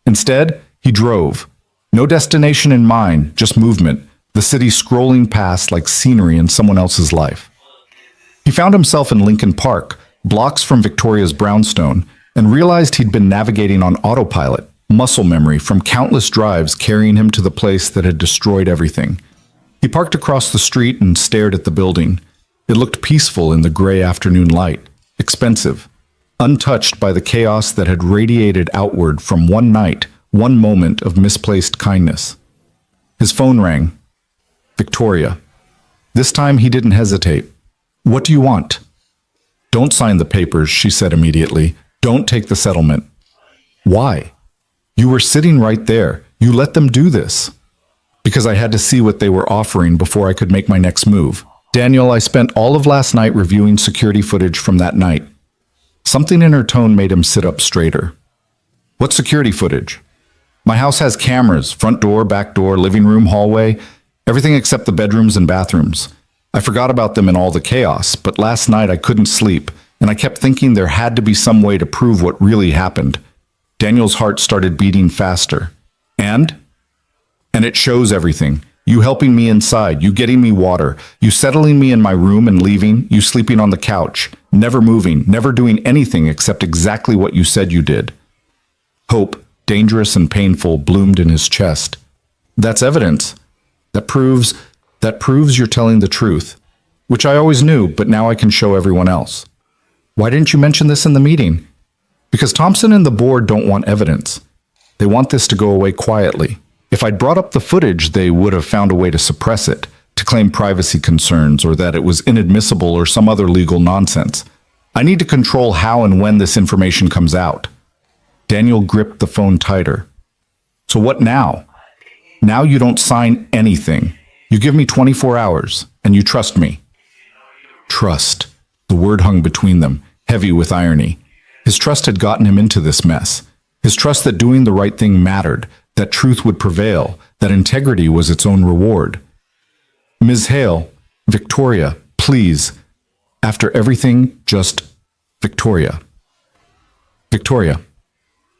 Instead, he drove. No destination in mind, just movement, the city scrolling past like scenery in someone else's life. He found himself in Lincoln Park, blocks from Victoria's brownstone, and realized he'd been navigating on autopilot, muscle memory from countless drives carrying him to the place that had destroyed everything. He parked across the street and stared at the building. It looked peaceful in the gray afternoon light, expensive, untouched by the chaos that had radiated outward from one night, one moment of misplaced kindness. His phone rang. Victoria. This time he didn't hesitate. "What do you want?" "Don't sign the papers," she said immediately. "Don't take the settlement." "Why?" "You were sitting right there. You let them do this." "Because I had to see what they were offering before I could make my next move. Daniel, I spent all of last night reviewing security footage from that night." Something in her tone made him sit up straighter. "What security footage?" "My house has cameras, front door, back door, living room, hallway, everything except the bedrooms and bathrooms. I forgot about them in all the chaos, but last night I couldn't sleep, and I kept thinking there had to be some way to prove what really happened." Daniel's heart started beating faster. And? And it shows everything. You helping me inside, you getting me water, you settling me in my room and leaving, you sleeping on the couch, never moving, never doing anything except exactly what you said you did. Hope, dangerous and painful, bloomed in his chest. That's evidence. That proves you're telling the truth, which I always knew, but now I can show everyone else. Why didn't you mention this in the meeting? Because Thompson and the board don't want evidence. They want this to go away quietly. If I'd brought up the footage, they would have found a way to suppress it, to claim privacy concerns or that it was inadmissible or some other legal nonsense. I need to control how and when this information comes out. Daniel gripped the phone tighter. So what now? Now you don't sign anything. You give me 24 hours, and you trust me. Trust. The word hung between them, heavy with irony. His trust had gotten him into this mess. His trust that doing the right thing mattered, that truth would prevail, that integrity was its own reward. Ms. Hale, Victoria, please. After everything, just Victoria. Victoria,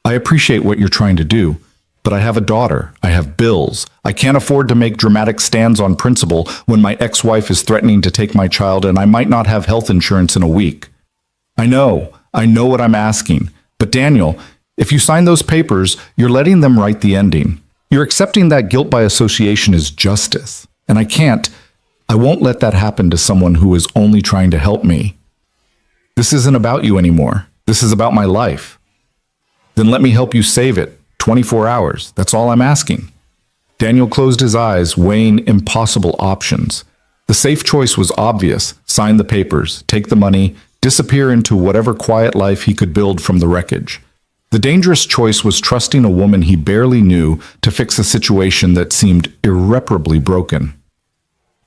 I appreciate what you're trying to do, but I have a daughter. I have bills. I can't afford to make dramatic stands on principle when my ex-wife is threatening to take my child and I might not have health insurance in a week. I know what I'm asking. But Daniel, if you sign those papers, you're letting them write the ending. You're accepting that guilt by association is justice. And I won't let that happen to someone who is only trying to help me. This isn't about you anymore. This is about my life. Then let me help you save it. 24 hours. That's all I'm asking. Daniel closed his eyes, weighing impossible options. The safe choice was obvious. Sign the papers, take the money, disappear into whatever quiet life he could build from the wreckage. The dangerous choice was trusting a woman he barely knew to fix a situation that seemed irreparably broken.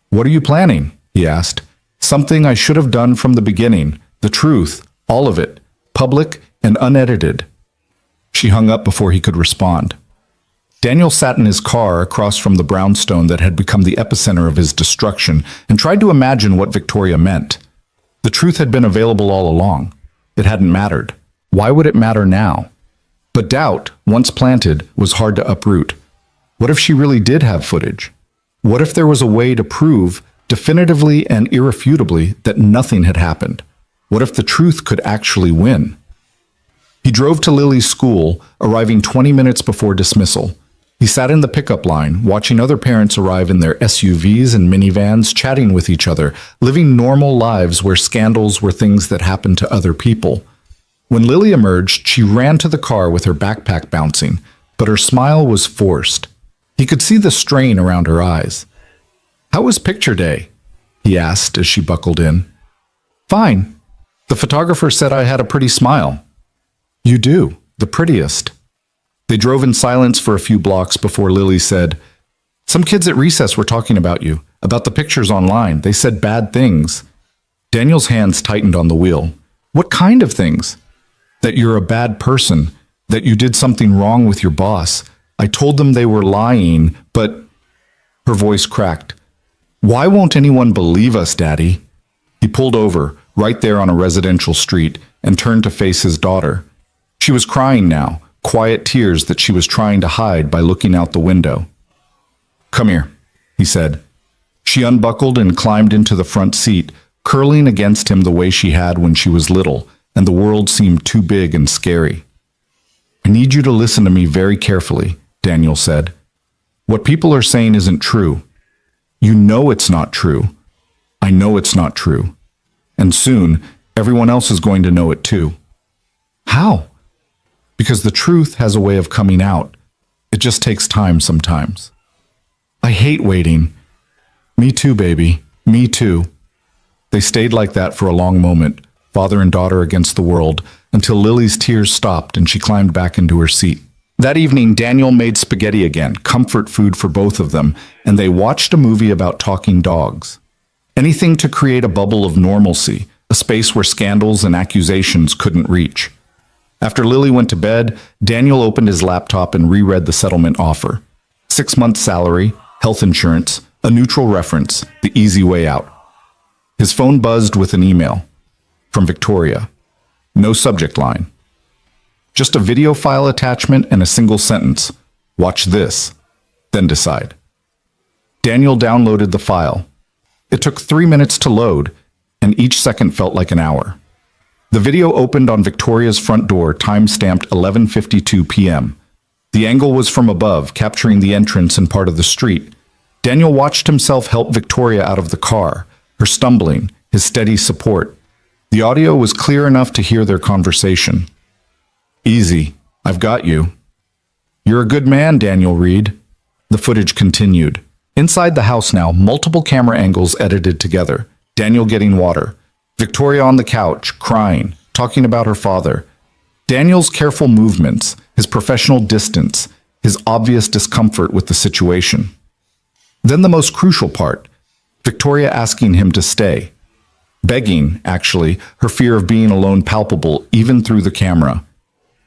What are you planning? He asked. Something I should have done from the beginning. The truth, all of it, public and unedited. She hung up before he could respond. Daniel sat in his car across from the brownstone that had become the epicenter of his destruction and tried to imagine what Victoria meant. The truth had been available all along. It hadn't mattered. Why would it matter now? But doubt, once planted, was hard to uproot. What if she really did have footage? What if there was a way to prove, definitively and irrefutably, that nothing had happened? What if the truth could actually win? He drove to Lily's school, arriving 20 minutes before dismissal. He sat in the pickup line, watching other parents arrive in their SUVs and minivans, chatting with each other, living normal lives where scandals were things that happened to other people. When Lily emerged, she ran to the car with her backpack bouncing, but her smile was forced. He could see the strain around her eyes. "How was picture day?" he asked as she buckled in. "Fine. The photographer said I had a pretty smile." "You do. The prettiest." They drove in silence for a few blocks before Lily said, "Some kids at recess were talking about you, about the pictures online. They said bad things." Daniel's hands tightened on the wheel. "What kind of things?" "That you're a bad person, that you did something wrong with your boss. I told them they were lying, but..." Her voice cracked. "Why won't anyone believe us, Daddy?" He pulled over, right there on a residential street, and turned to face his daughter. She was crying now, quiet tears that she was trying to hide by looking out the window. "Come here," he said. She unbuckled and climbed into the front seat, curling against him the way she had when she was little, and the world seemed too big and scary. "I need you to listen to me very carefully," Daniel said. "What people are saying isn't true. You know it's not true. I know it's not true. And soon, everyone else is going to know it too." "How?" "Because the truth has a way of coming out. It just takes time sometimes." "I hate waiting." "Me too, baby. Me too." They stayed like that for a long moment, father and daughter against the world, until Lily's tears stopped and she climbed back into her seat. That evening, Daniel made spaghetti again, comfort food for both of them, and they watched a movie about talking dogs. Anything to create a bubble of normalcy, a space where scandals and accusations couldn't reach. After Lily went to bed, Daniel opened his laptop and reread the settlement offer. 6 months salary, health insurance, a neutral reference, the easy way out. His phone buzzed with an email. From Victoria. No subject line. Just a video file attachment and a single sentence. Watch this, then decide. Daniel downloaded the file. It took 3 minutes to load, and each second felt like an hour. The video opened on Victoria's front door, time-stamped 11:52 p.m. The angle was from above, capturing the entrance and part of the street. Daniel watched himself help Victoria out of the car, her stumbling, his steady support. The audio was clear enough to hear their conversation. "Easy, I've got you." "You're a good man, Daniel Reed." The footage continued. Inside the house now, multiple camera angles edited together. Daniel getting water. Victoria on the couch, crying, talking about her father. Daniel's careful movements, his professional distance, his obvious discomfort with the situation. Then the most crucial part, Victoria asking him to stay. Begging, actually, her fear of being alone palpable even through the camera.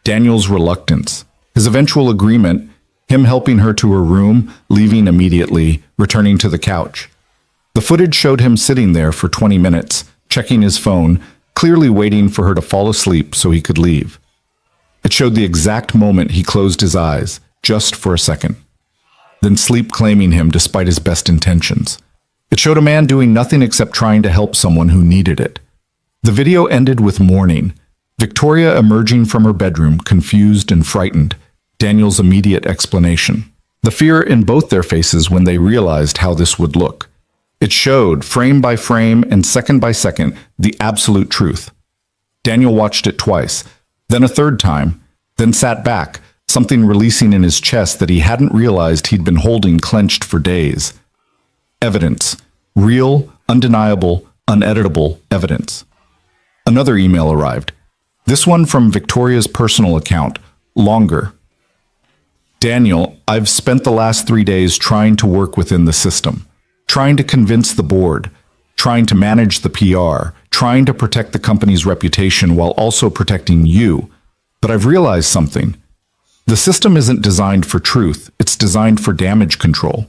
Daniel's reluctance. His eventual agreement, him helping her to her room, leaving immediately, returning to the couch. The footage showed him sitting there for 20 minutes, checking his phone, clearly waiting for her to fall asleep so he could leave. It showed the exact moment he closed his eyes, just for a second. Then sleep claiming him despite his best intentions. It showed a man doing nothing except trying to help someone who needed it. The video ended with mourning. Victoria emerging from her bedroom, confused and frightened. Daniel's immediate explanation. The fear in both their faces when they realized how this would look. It showed, frame by frame and second by second, the absolute truth. Daniel watched it twice, then a third time, then sat back, something releasing in his chest that he hadn't realized he'd been holding clenched for days. Evidence. Real, undeniable, uneditable evidence. Another email arrived. This one from Victoria's personal account, longer. "Daniel, I've spent the last 3 days trying to work within the system, trying to convince the board, trying to manage the PR, trying to protect the company's reputation while also protecting you. But I've realized something. The system isn't designed for truth, it's designed for damage control.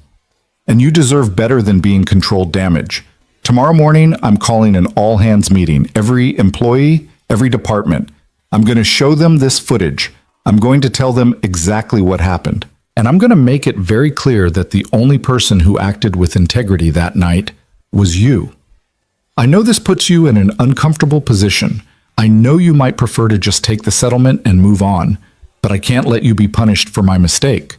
And you deserve better than being controlled damage. Tomorrow morning, I'm calling an all-hands meeting. Every employee, every department. I'm going to show them this footage. I'm going to tell them exactly what happened. And I'm going to make it very clear that the only person who acted with integrity that night was you. I know this puts you in an uncomfortable position. I know you might prefer to just take the settlement and move on, but I can't let you be punished for my mistake.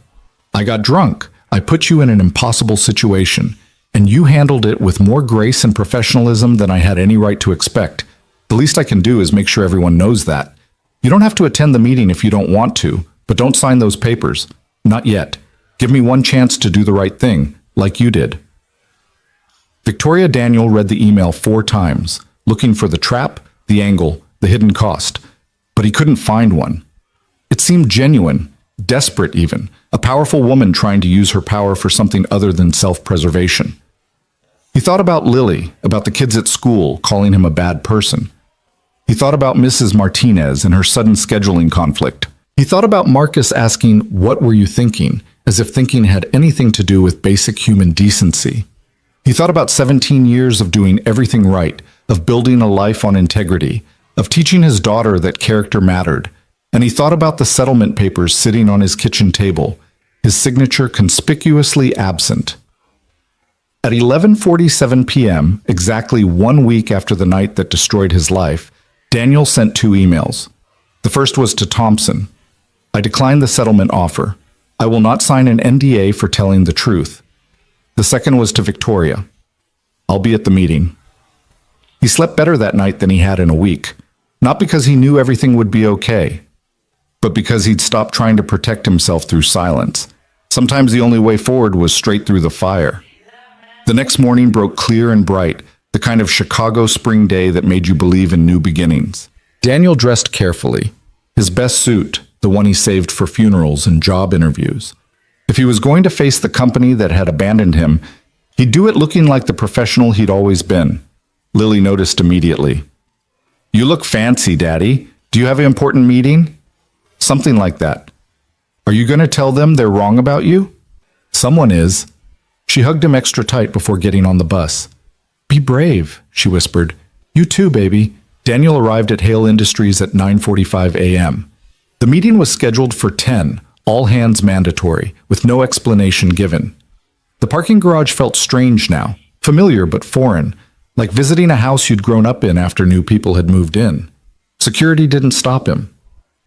I got drunk. I put you in an impossible situation, and you handled it with more grace and professionalism than I had any right to expect. The least I can do is make sure everyone knows that. You don't have to attend the meeting if you don't want to, but don't sign those papers. Not yet. Give me one chance to do the right thing, like you did." Victoria Daniel read the email 4 times, looking for the trap, the angle, the hidden cost, but he couldn't find one. It seemed genuine, desperate even, a powerful woman trying to use her power for something other than self-preservation. He thought about Lily, about the kids at school, calling him a bad person. He thought about Mrs. Martinez and her sudden scheduling conflict. He thought about Marcus asking, "What were you thinking?" as if thinking had anything to do with basic human decency. He thought about 17 years of doing everything right, of building a life on integrity, of teaching his daughter that character mattered. And he thought about the settlement papers sitting on his kitchen table, his signature conspicuously absent. At 11:47 p.m., exactly 1 week after the night that destroyed his life, Daniel sent 2 emails. The first was to Thompson. "I decline the settlement offer. I will not sign an NDA for telling the truth." The second was to Victoria. "I'll be at the meeting." He slept better that night than he had in a week, not because he knew everything would be okay, but because he'd stopped trying to protect himself through silence. Sometimes the only way forward was straight through the fire. The next morning broke clear and bright, the kind of Chicago spring day that made you believe in new beginnings. Daniel dressed carefully, his best suit, the one he saved for funerals and job interviews. If he was going to face the company that had abandoned him, he'd do it looking like the professional he'd always been. Lily noticed immediately. "You look fancy, Daddy. Do you have an important meeting?" Something like that. "Are you going to tell them they're wrong about you?" "Someone is." She hugged him extra tight before getting on the bus. "Be brave," she whispered. "You too, baby." Daniel arrived at Hale Industries at 9:45 a.m. The meeting was scheduled for 10, all hands mandatory, with no explanation given. The parking garage felt strange now, familiar but foreign, like visiting a house you'd grown up in after new people had moved in. Security didn't stop him.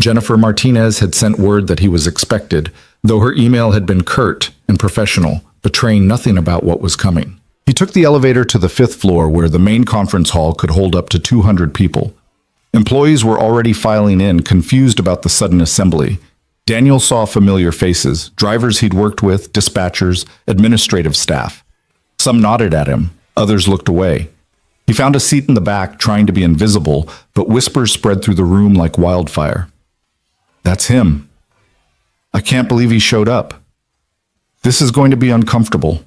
Jennifer Martinez had sent word that he was expected, though her email had been curt and professional, betraying nothing about what was coming. He took the elevator to the 5th floor where the main conference hall could hold up to 200 people. Employees were already filing in, confused about the sudden assembly. Daniel saw familiar faces, drivers he'd worked with, dispatchers, administrative staff. Some nodded at him, others looked away. He found a seat in the back, trying to be invisible, but whispers spread through the room like wildfire. That's him. I can't believe he showed up. This is going to be uncomfortable.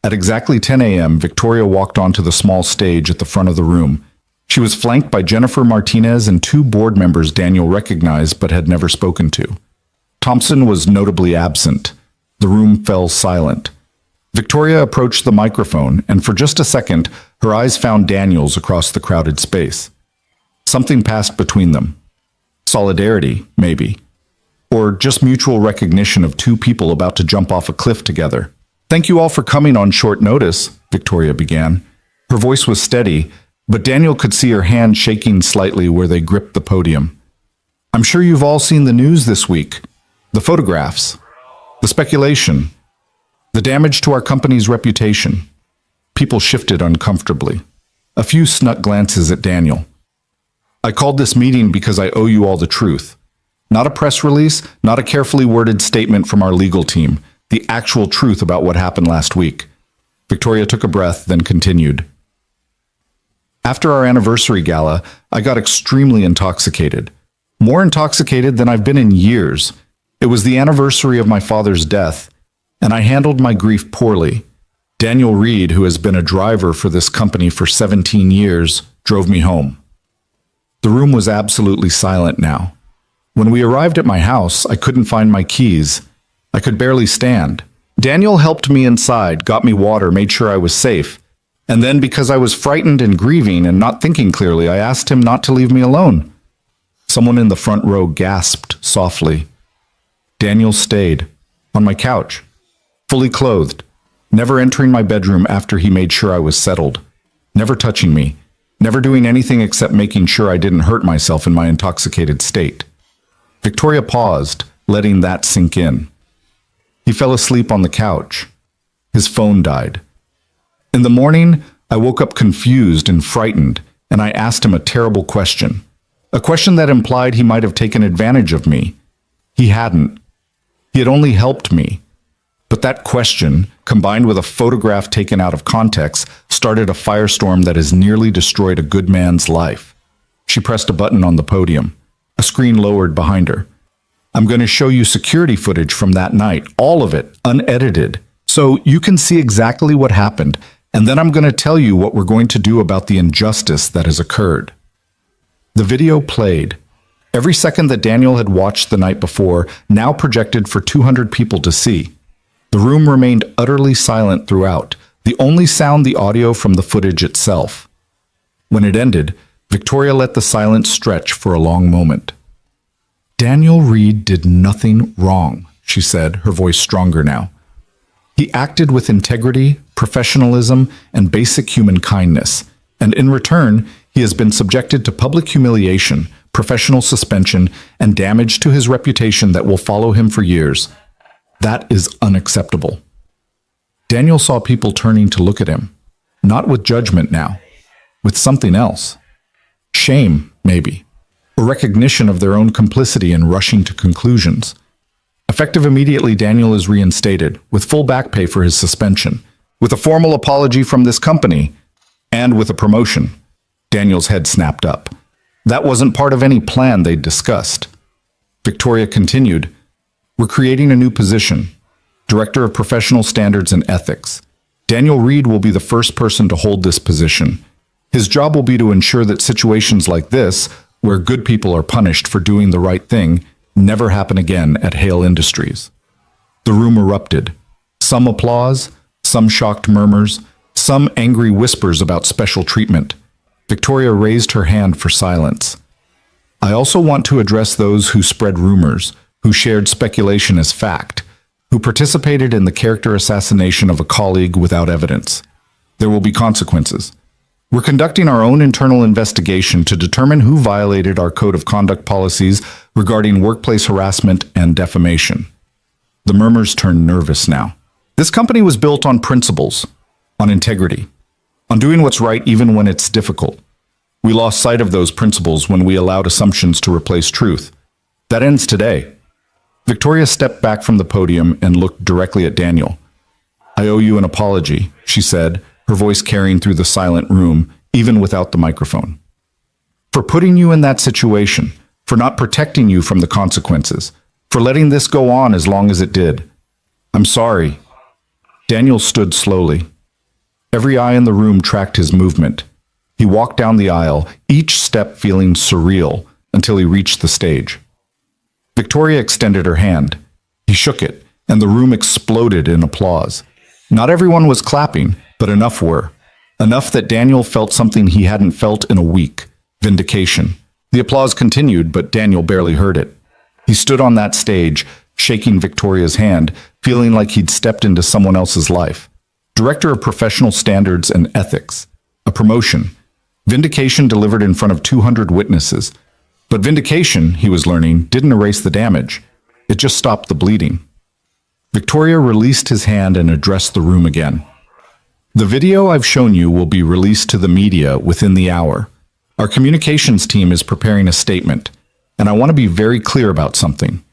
At exactly 10 a.m., Victoria walked onto the small stage at the front of the room. She was flanked by Jennifer Martinez and 2 board members Daniel recognized but had never spoken to. Thompson was notably absent. The room fell silent. Victoria approached the microphone, and for just a second, her eyes found Daniel's across the crowded space. Something passed between them. Solidarity, maybe. Or just mutual recognition of 2 people about to jump off a cliff together. Thank you all for coming on short notice, Victoria began. Her voice was steady, but Daniel could see her hand shaking slightly where they gripped the podium. I'm sure you've all seen the news this week. The photographs. The speculation. The damage to our company's reputation. People shifted uncomfortably. A few snuck glances at Daniel. I called this meeting because I owe you all the truth. Not a press release, not a carefully worded statement from our legal team. The actual truth about what happened last week. Victoria took a breath, then continued. After our anniversary gala, I got extremely intoxicated. More intoxicated than I've been in years. It was the anniversary of my father's death, and I handled my grief poorly. Daniel Reed, who has been a driver for this company for 17 years, drove me home. The room was absolutely silent now. When we arrived at my house, I couldn't find my keys. I could barely stand. Daniel helped me inside, got me water, made sure I was safe. And then, because I was frightened and grieving and not thinking clearly, I asked him not to leave me alone. Someone in the front row gasped softly. Daniel stayed, on my couch, fully clothed, never entering my bedroom after he made sure I was settled, never touching me, never doing anything except making sure I didn't hurt myself in my intoxicated state. Victoria paused, letting that sink in. He fell asleep on the couch. His phone died. In the morning, I woke up confused and frightened, and I asked him a terrible question. A question that implied he might have taken advantage of me. He hadn't. He had only helped me. But that question, combined with a photograph taken out of context, started a firestorm that has nearly destroyed a good man's life. She pressed a button on the podium. A screen lowered behind her. I'm going to show you security footage from that night, all of it, unedited, so you can see exactly what happened, and then I'm going to tell you what we're going to do about the injustice that has occurred. The video played. Every second that Daniel had watched the night before, now projected for 200 people to see. The room remained utterly silent throughout, the only sound the audio from the footage itself. When it ended, Victoria let the silence stretch for a long moment. Daniel Reed did nothing wrong, she said, her voice stronger now. He acted with integrity, professionalism, and basic human kindness, and in return, he has been subjected to public humiliation, professional suspension, and damage to his reputation that will follow him for years. That is unacceptable. Daniel saw people turning to look at him, not with judgment now, with something else. Shame, maybe, or recognition of their own complicity in rushing to conclusions. Effective immediately, Daniel is reinstated, with full back pay for his suspension, with a formal apology from this company, and with a promotion. Daniel's head snapped up. That wasn't part of any plan they'd discussed. Victoria continued, We're creating a new position, Director of Professional Standards and Ethics. Daniel Reed will be the first person to hold this position. His job will be to ensure that situations like this, where good people are punished for doing the right thing, never happen again at Hale Industries. The room erupted. Some applause, some shocked murmurs, some angry whispers about special treatment. Victoria raised her hand for silence. I also want to address those who spread rumors, who shared speculation as fact, who participated in the character assassination of a colleague without evidence. There will be consequences. We're conducting our own internal investigation to determine who violated our code of conduct policies regarding workplace harassment and defamation. The murmurs turned nervous now. This company was built on principles, on integrity, on doing what's right even when it's difficult. We lost sight of those principles when we allowed assumptions to replace truth. That ends today. Victoria stepped back from the podium and looked directly at Daniel. "I owe you an apology," she said, her voice carrying through the silent room, even without the microphone. "For putting you in that situation, for not protecting you from the consequences, for letting this go on as long as it did. I'm sorry." Daniel stood slowly. Every eye in the room tracked his movement. He walked down the aisle, each step feeling surreal, until he reached the stage. Victoria extended her hand. He shook it, and the room exploded in applause. Not everyone was clapping, but enough were. Enough that Daniel felt something he hadn't felt in a week: vindication. The applause continued, but Daniel barely heard it. He stood on that stage, shaking Victoria's hand, feeling like he'd stepped into someone else's life. Director of Professional Standards and Ethics. A promotion. Vindication delivered in front of 200 witnesses. But vindication, he was learning, didn't erase the damage. It just stopped the bleeding. Victoria released his hand and addressed the room again. "The video I've shown you will be released to the media within the hour. Our communications team is preparing a statement, and I want to be very clear about something.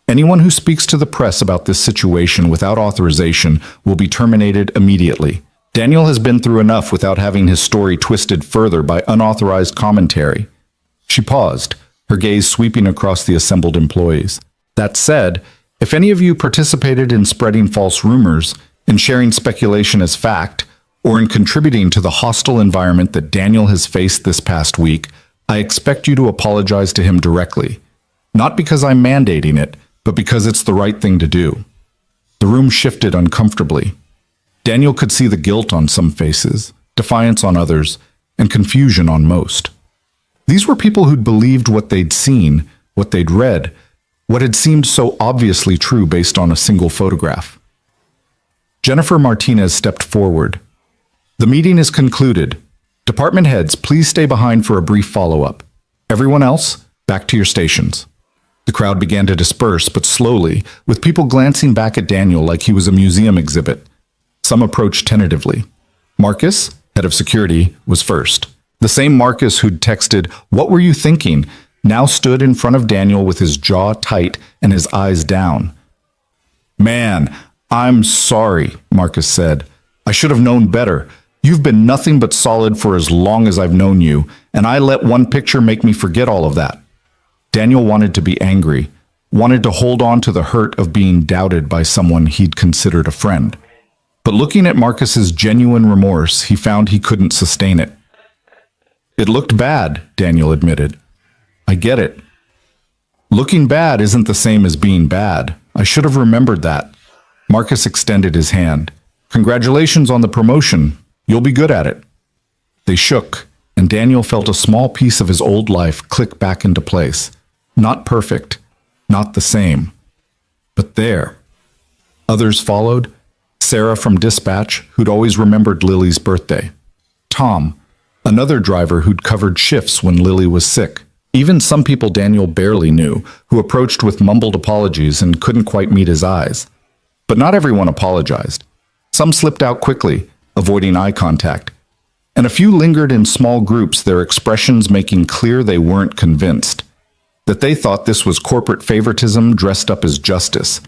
Anyone who speaks to the press about this situation without authorization will be terminated immediately. Daniel has been through enough without having his story twisted further by unauthorized commentary." She paused, her gaze sweeping across the assembled employees. "That said, if any of you participated in spreading false rumors, in sharing speculation as fact, or in contributing to the hostile environment that Daniel has faced this past week, I expect you to apologize to him directly. Not because I'm mandating it, but because it's the right thing to do." The room shifted uncomfortably. Daniel could see the guilt on some faces, defiance on others, and confusion on most. These were people who'd believed what they'd seen, what they'd read, what had seemed so obviously true based on a single photograph. Jennifer Martinez stepped forward. "The meeting is concluded. Department heads, please stay behind for a brief follow-up. Everyone else, back to your stations." The crowd began to disperse, but slowly, with people glancing back at Daniel like he was a museum exhibit. Some approached tentatively. Marcus, head of security, was first. The same Marcus who'd texted, "What were you thinking?" now stood in front of Daniel with his jaw tight and his eyes down. "Man, I'm sorry," Marcus said. "I should have known better. You've been nothing but solid for as long as I've known you, and I let one picture make me forget all of that." Daniel wanted to be angry, wanted to hold on to the hurt of being doubted by someone he'd considered a friend. But looking at Marcus's genuine remorse, he found he couldn't sustain it. "It looked bad," Daniel admitted. "I get it. Looking bad isn't the same as being bad. I should have remembered that." Marcus extended his hand. "Congratulations on the promotion. You'll be good at it." They shook, and Daniel felt a small piece of his old life click back into place. Not perfect, not the same, but there. Others followed. Sarah from dispatch, who'd always remembered Lily's birthday. Tom, another driver who'd covered shifts when Lily was sick. Even some people Daniel barely knew, who approached with mumbled apologies and couldn't quite meet his eyes. But not everyone apologized. Some slipped out quickly, avoiding eye contact. And a few lingered in small groups, their expressions making clear they weren't convinced. That they thought this was corporate favoritism dressed up as justice.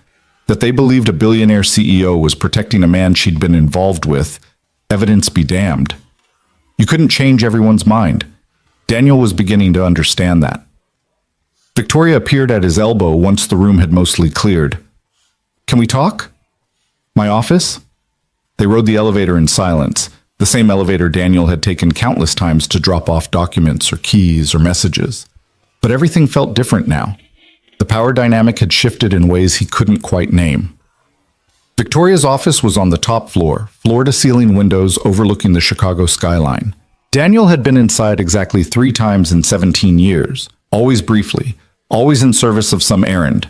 That they believed a billionaire CEO was protecting a man she'd been involved with. Evidence be damned. You couldn't change everyone's mind. Daniel was beginning to understand that. Victoria appeared at his elbow once the room had mostly cleared. "Can we talk?" "My office?" They rode the elevator in silence, the same elevator Daniel had taken countless times to drop off documents or keys or messages. But everything felt different now. The power dynamic had shifted in ways he couldn't quite name. Victoria's office was on the top floor, floor-to-ceiling windows overlooking the Chicago skyline. Daniel had been inside exactly 3 times in 17 years, always briefly, always in service of some errand.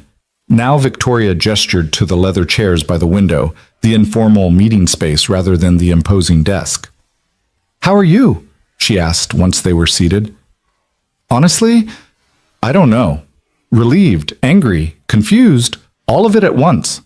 Now Victoria gestured to the leather chairs by the window, the informal meeting space rather than the imposing desk. "How are you?" she asked once they were seated. "Honestly, I don't know. Relieved, angry, confused, all of it at once.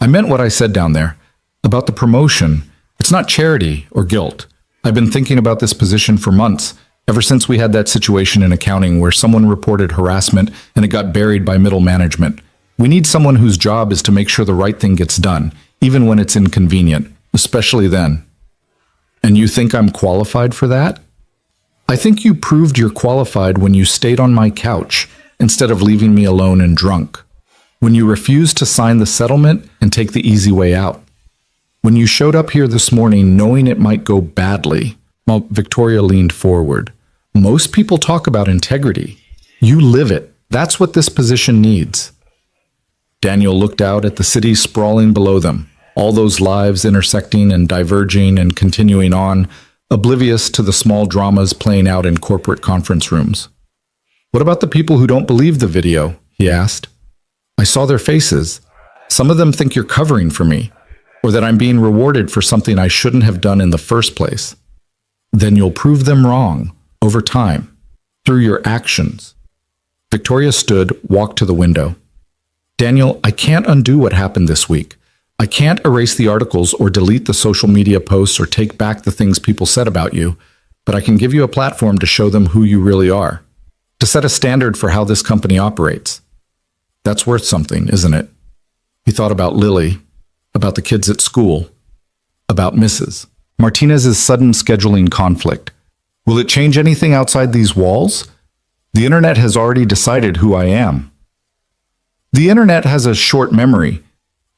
I meant what I said down there. About the promotion. It's not charity or guilt. I've been thinking about this position for months, ever since we had that situation in accounting where someone reported harassment and it got buried by middle management. We need someone whose job is to make sure the right thing gets done, even when it's inconvenient, especially then. And you think I'm qualified for that? I think you proved you're qualified when you stayed on my couch instead of leaving me alone and drunk. When you refused to sign the settlement and take the easy way out. When you showed up here this morning knowing it might go badly." While Victoria leaned forward. "Most people talk about integrity. You live it. That's what this position needs." Daniel looked out at the city sprawling below them, all those lives intersecting and diverging and continuing on, oblivious to the small dramas playing out in corporate conference rooms. "What about the people who don't believe the video?" he asked. "I saw their faces. Some of them think you're covering for me, or that I'm being rewarded for something I shouldn't have done in the first place. Then you'll prove them wrong, over time, through your actions." Victoria stood, walked to the window. "Daniel, I can't undo what happened this week. I can't erase the articles or delete the social media posts or take back the things people said about you, but I can give you a platform to show them who you really are, to set a standard for how this company operates. That's worth something, isn't it?" He thought about Lily, about the kids at school, about Mrs. Martinez's sudden scheduling conflict. Will it change anything outside these walls? The internet has already decided who I am. The internet has a short memory.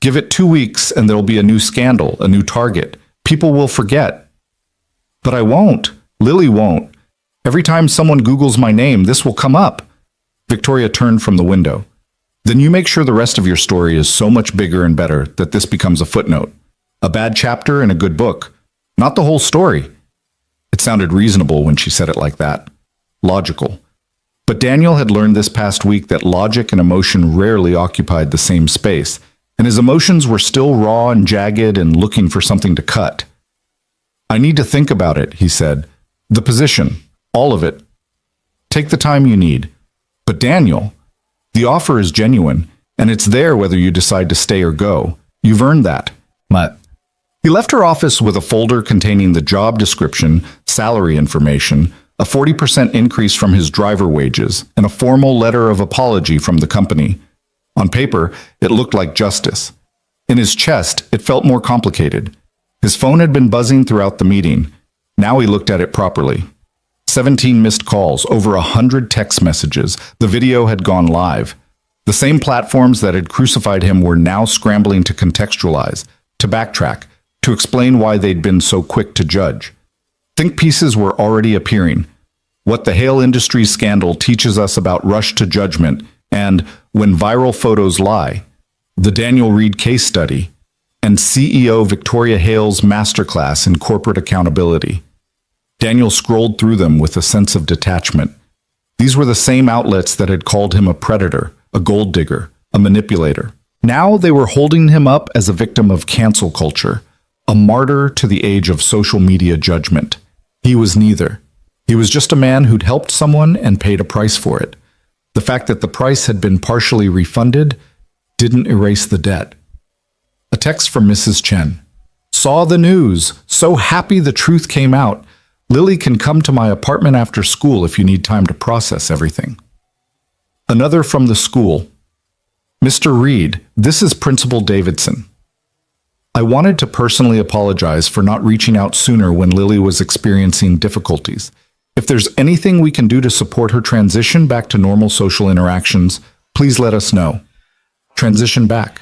Give it 2 weeks and there'll be a new scandal, a new target. People will forget. But I won't. Lily won't. Every time someone Googles my name, this will come up. Victoria turned from the window. Then you make sure the rest of your story is so much bigger and better that this becomes a footnote. A bad chapter in a good book. Not the whole story. It sounded reasonable when she said it like that. Logical. But Daniel had learned this past week that logic and emotion rarely occupied the same space, and his emotions were still raw and jagged and looking for something to cut. "I need to think about it," he said. "The position. All of it. Take the time you need. But Daniel, the offer is genuine, and it's there whether you decide to stay or go. You've earned that." But he left her office with a folder containing the job description, salary information, a 40% increase from his driver wages, and a formal letter of apology from the company. On paper, it looked like justice. In his chest, it felt more complicated. His phone had been buzzing throughout the meeting. Now he looked at it properly. 17 missed calls, over 100 text messages. The video had gone live. The same platforms that had crucified him were now scrambling to contextualize, to backtrack, to explain why they'd been so quick to judge. Think pieces were already appearing. What the Hale Industries scandal teaches us about rush to judgment and when viral photos lie, the Daniel Reed case study, and CEO Victoria Hale's masterclass in corporate accountability. Daniel scrolled through them with a sense of detachment. These were the same outlets that had called him a predator, a gold digger, a manipulator. Now they were holding him up as a victim of cancel culture, a martyr to the age of social media judgment. He was neither. He was just a man who'd helped someone and paid a price for it. The fact that the price had been partially refunded didn't erase the debt. A text from Mrs. Chen. "Saw the news. So happy the truth came out. Lily can come to my apartment after school if you need time to process everything." Another from the school. "Mr. Reed, this is Principal Davidson. I wanted to personally apologize for not reaching out sooner when Lily was experiencing difficulties. If there's anything we can do to support her transition back to normal social interactions, please let us know." Transition back.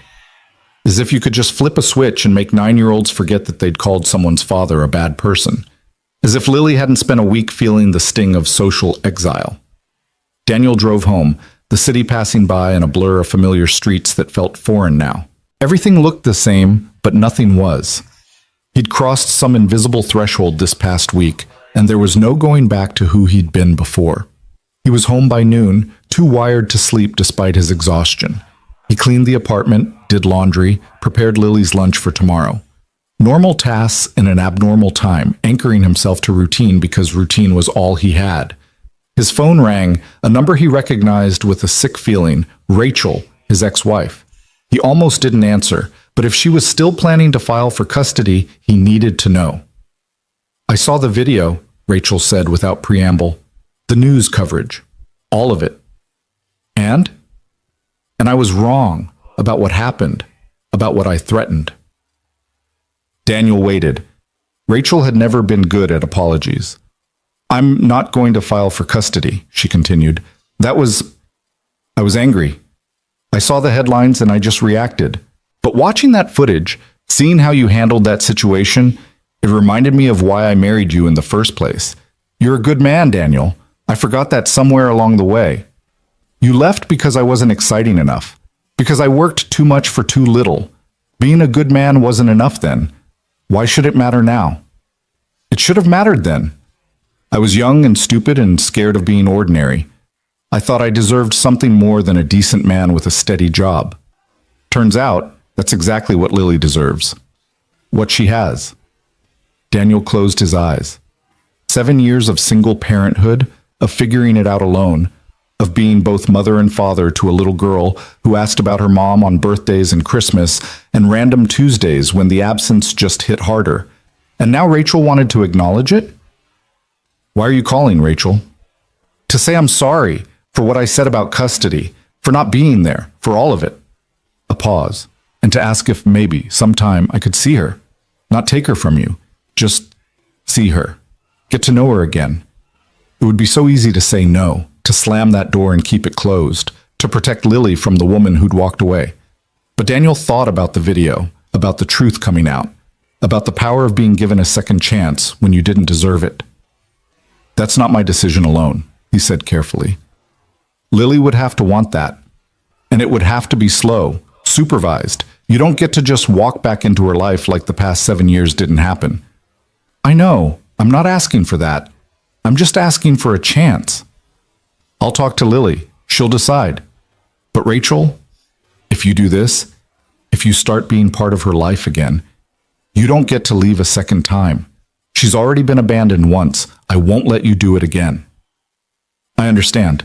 As if you could just flip a switch and make 9-year-olds forget that they'd called someone's father a bad person. As if Lily hadn't spent a week feeling the sting of social exile. Daniel drove home, the city passing by in a blur of familiar streets that felt foreign now. Everything looked the same, but nothing was. He'd crossed some invisible threshold this past week, and there was no going back to who he'd been before. He was home by noon, too wired to sleep despite his exhaustion. He cleaned the apartment, did laundry, prepared Lily's lunch for tomorrow. Normal tasks in an abnormal time, anchoring himself to routine because routine was all he had. His phone rang, a number he recognized with a sick feeling, Rachel, his ex-wife. He almost didn't answer, but if she was still planning to file for custody, he needed to know. "I saw the video," Rachel said without preamble. "The news coverage. All of it. And? And I was wrong about what happened, about what I threatened." Daniel waited. Rachel had never been good at apologies. "I'm not going to file for custody," she continued. I was angry. I saw the headlines and I just reacted. But watching that footage, seeing how you handled that situation, it reminded me of why I married you in the first place. You're a good man, Daniel. I forgot that somewhere along the way. You left because I wasn't exciting enough, because I worked too much for too little. Being a good man wasn't enough then. Why should it matter now? It should have mattered then. I was young and stupid and scared of being ordinary. I thought I deserved something more than a decent man with a steady job. Turns out, that's exactly what Lily deserves. What she has. Daniel closed his eyes. 7 years of single parenthood, of figuring it out alone, of being both mother and father to a little girl who asked about her mom on birthdays and Christmas and random Tuesdays when the absence just hit harder. And now Rachel wanted to acknowledge it? "Why are you calling, Rachel?" "To say I'm sorry for what I said about custody, for not being there, for all of it." A pause, and to ask if maybe, sometime, I could see her. Not take her from you, just see her. Get to know her again. It would be so easy to say no, to slam that door and keep it closed, to protect Lily from the woman who'd walked away. But Daniel thought about the video, about the truth coming out, about the power of being given a second chance when you didn't deserve it. "That's not my decision alone," he said carefully. "Lily would have to want that. And it would have to be slow, supervised. You don't get to just walk back into her life like the past 7 years didn't happen." "I know. I'm not asking for that. I'm just asking for a chance." "I'll talk to Lily. She'll decide. But Rachel, if you do this, if you start being part of her life again, you don't get to leave a second time. She's already been abandoned once. I won't let you do it again." "I understand."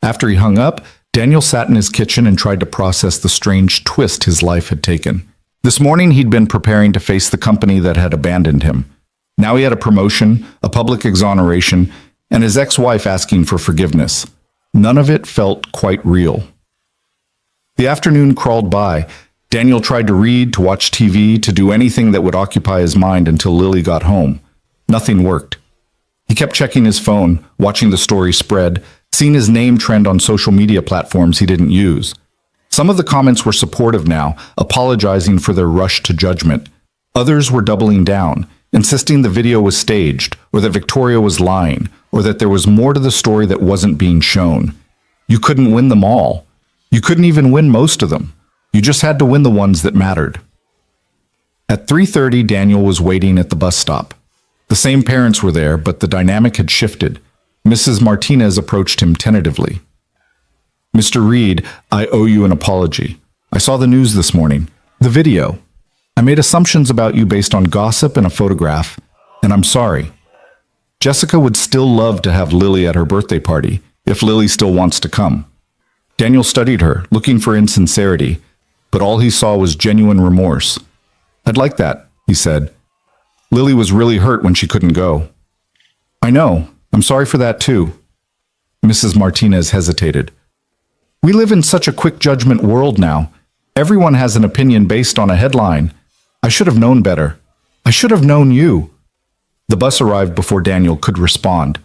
After he hung up, Daniel sat in his kitchen and tried to process the strange twist his life had taken. This morning he'd been preparing to face the company that had abandoned him. Now he had a promotion, a public exoneration, and his ex-wife asking for forgiveness. None of it felt quite real. The afternoon crawled by. Daniel tried to read, to watch TV, to do anything that would occupy his mind until Lily got home. Nothing worked. He kept checking his phone, watching the story spread, seeing his name trend on social media platforms he didn't use. Some of the comments were supportive now, apologizing for their rush to judgment. Others were doubling down, insisting the video was staged, or that Victoria was lying, or that there was more to the story that wasn't being shown. You couldn't win them all. You couldn't even win most of them. You just had to win the ones that mattered. At 3:30, Daniel was waiting at the bus stop. The same parents were there, but the dynamic had shifted. Mrs. Martinez approached him tentatively. "Mr. Reed, I owe you an apology. I saw the news this morning. The video. I made assumptions about you based on gossip and a photograph, and I'm sorry. Jessica would still love to have Lily at her birthday party, if Lily still wants to come." Daniel studied her, looking for insincerity, but all he saw was genuine remorse. "I'd like that," he said. "Lily was really hurt when she couldn't go." "I know. I'm sorry for that too." Mrs. Martinez hesitated. "We live in such a quick judgment world now. Everyone has an opinion based on a headline. I should have known better. I should have known you." The bus arrived before Daniel could respond.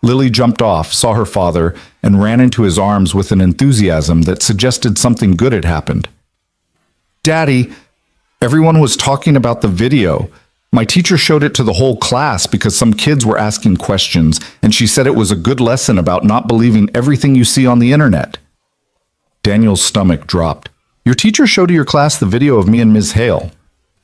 Lily jumped off, saw her father, and ran into his arms with an enthusiasm that suggested something good had happened. "Daddy, everyone was talking about the video. My teacher showed it to the whole class because some kids were asking questions, and she said it was a good lesson about not believing everything you see on the internet." Daniel's stomach dropped. "Your teacher showed to your class the video of me and Ms. Hale."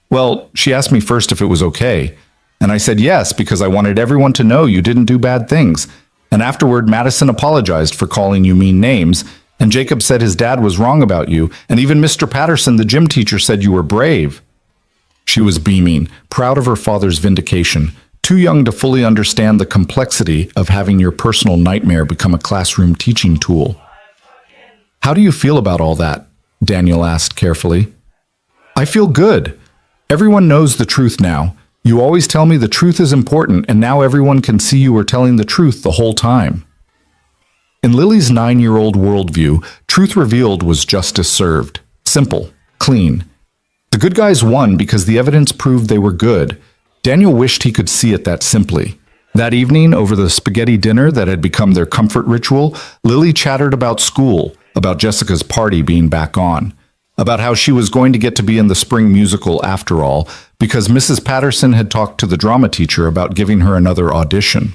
"Well, she asked me first if it was okay, and I said yes because I wanted everyone to know you didn't do bad things. And afterward, Madison apologized for calling you mean names, And Jacob said his dad was wrong about you, and even Mr. Patterson, the gym teacher, said you were brave. She was beaming, proud of her father's vindication, too young to fully understand the complexity of having your personal nightmare become a classroom teaching tool. How do you feel about all that? Daniel asked carefully. I feel good. Everyone knows the truth now. You always tell me the truth is important, and now everyone can see you were telling the truth the whole time. In Lily's 9-year-old worldview, truth revealed was justice served. Simple, clean. The good guys won because the evidence proved they were good. Daniel wished he could see it that simply. That evening, over the spaghetti dinner that had become their comfort ritual, Lily chattered about school, about Jessica's party being back on, about how she was going to get to be in the spring musical after all, because Mrs. Patterson had talked to the drama teacher about giving her another audition.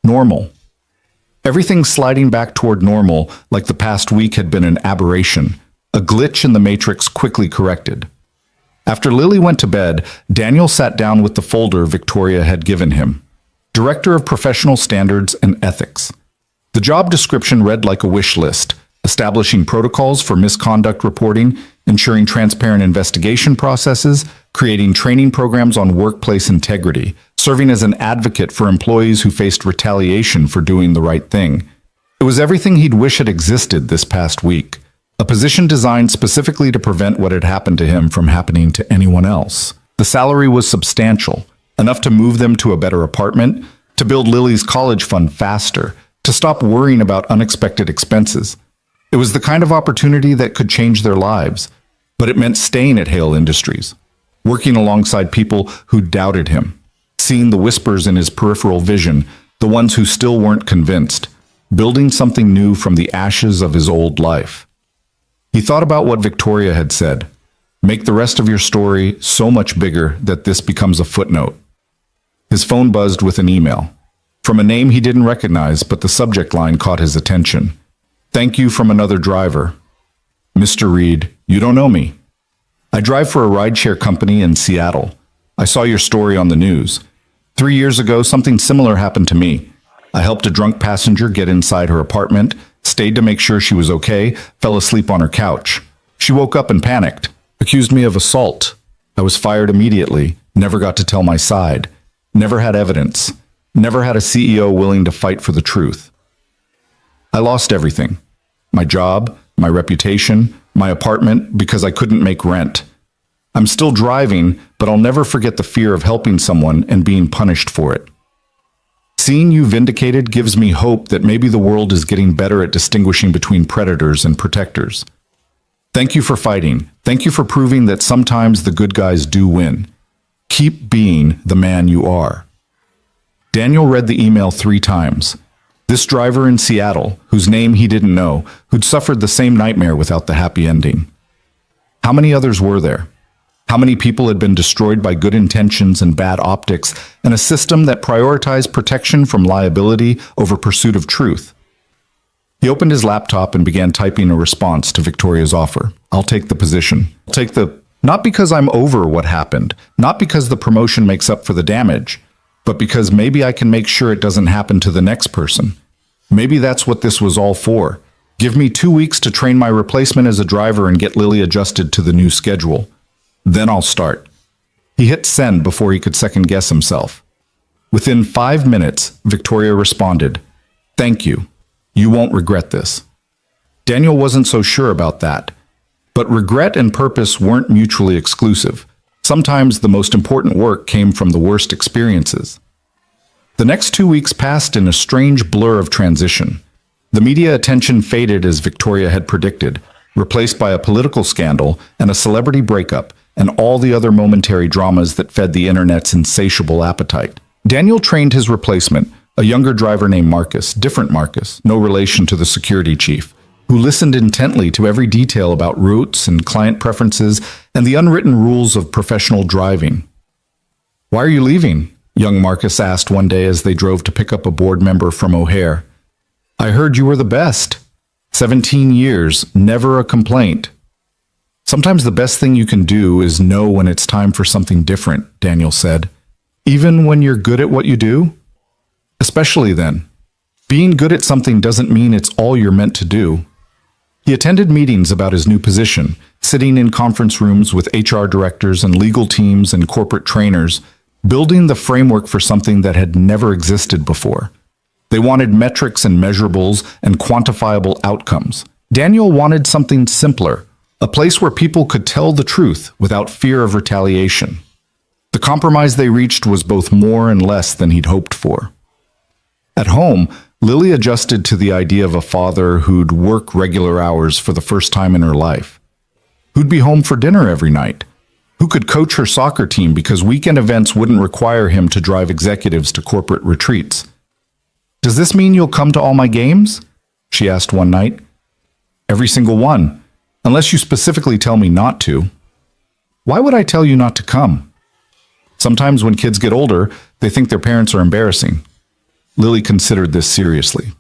Normal. Everything sliding back toward normal, like the past week had been an aberration, a glitch in the matrix quickly corrected. After Lily went to bed, Daniel sat down with the folder Victoria had given him. Director of Professional Standards and Ethics. The job description read like a wish list, establishing protocols for misconduct reporting, ensuring transparent investigation processes, creating training programs on workplace integrity, serving as an advocate for employees who faced retaliation for doing the right thing. It was everything he'd wish had existed this past week. A position designed specifically to prevent what had happened to him from happening to anyone else. The salary was substantial, enough to move them to a better apartment, to build Lily's college fund faster, to stop worrying about unexpected expenses. It was the kind of opportunity that could change their lives, but it meant staying at Hale Industries, working alongside people who doubted him, seeing the whispers in his peripheral vision, the ones who still weren't convinced, building something new from the ashes of his old life. He thought about what Victoria had said. Make the rest of your story so much bigger that this becomes a footnote. His phone buzzed with an email. From a name he didn't recognize, but the subject line caught his attention. Thank you from another driver. Mr. Reed, you don't know me. I drive for a rideshare company in Seattle. I saw your story on the news. 3 years ago, something similar happened to me. I helped a drunk passenger get inside her apartment, stayed to make sure she was okay, fell asleep on her couch. She woke up and panicked, accused me of assault. I was fired immediately, never got to tell my side, never had evidence, never had a CEO willing to fight for the truth. I lost everything. My job, my reputation, my apartment, because I couldn't make rent. I'm still driving, but I'll never forget the fear of helping someone and being punished for it. Seeing you vindicated gives me hope that maybe the world is getting better at distinguishing between predators and protectors. Thank you for fighting. Thank you for proving that sometimes the good guys do win. Keep being the man you are. Daniel read the email 3 times. This driver in Seattle, whose name he didn't know, who'd suffered the same nightmare without the happy ending. How many others were there? How many people had been destroyed by good intentions and bad optics, and a system that prioritized protection from liability over pursuit of truth? He opened his laptop and began typing a response to Victoria's offer. I'll take the position. I'll take the... Not because I'm over what happened, not because the promotion makes up for the damage, but because maybe I can make sure it doesn't happen to the next person. Maybe that's what this was all for. Give me 2 weeks to train my replacement as a driver and get Lily adjusted to the new schedule. Then I'll start. He hit send before he could second-guess himself. Within 5 minutes, Victoria responded, "Thank you. You won't regret this." Daniel wasn't so sure about that. But regret and purpose weren't mutually exclusive. Sometimes the most important work came from the worst experiences. The next 2 weeks passed in a strange blur of transition. The media attention faded as Victoria had predicted, replaced by a political scandal and a celebrity breakup, and all the other momentary dramas that fed the internet's insatiable appetite. Daniel trained his replacement, a younger driver named Marcus, different Marcus, no relation to the security chief, who listened intently to every detail about routes and client preferences and the unwritten rules of professional driving. "Why are you leaving?" young Marcus asked one day as they drove to pick up a board member from O'Hare. "I heard you were the best. 17 years, never a complaint." "Sometimes the best thing you can do is know when it's time for something different," Daniel said. "Even when you're good at what you do? Especially then. Being good at something doesn't mean it's all you're meant to do. He attended meetings about his new position, sitting in conference rooms with HR directors and legal teams and corporate trainers, building the framework for something that had never existed before. They wanted metrics and measurables and quantifiable outcomes. Daniel wanted something simpler, a place where people could tell the truth without fear of retaliation. The compromise they reached was both more and less than he'd hoped for. At home, Lily adjusted to the idea of a father who'd work regular hours for the first time in her life, who'd be home for dinner every night, who could coach her soccer team because weekend events wouldn't require him to drive executives to corporate retreats. "Does this mean you'll come to all my games?" she asked one night. "Every single one, unless you specifically tell me not to." "Why would I tell you not to come?" "Sometimes when kids get older, they think their parents are embarrassing." Lily considered this seriously.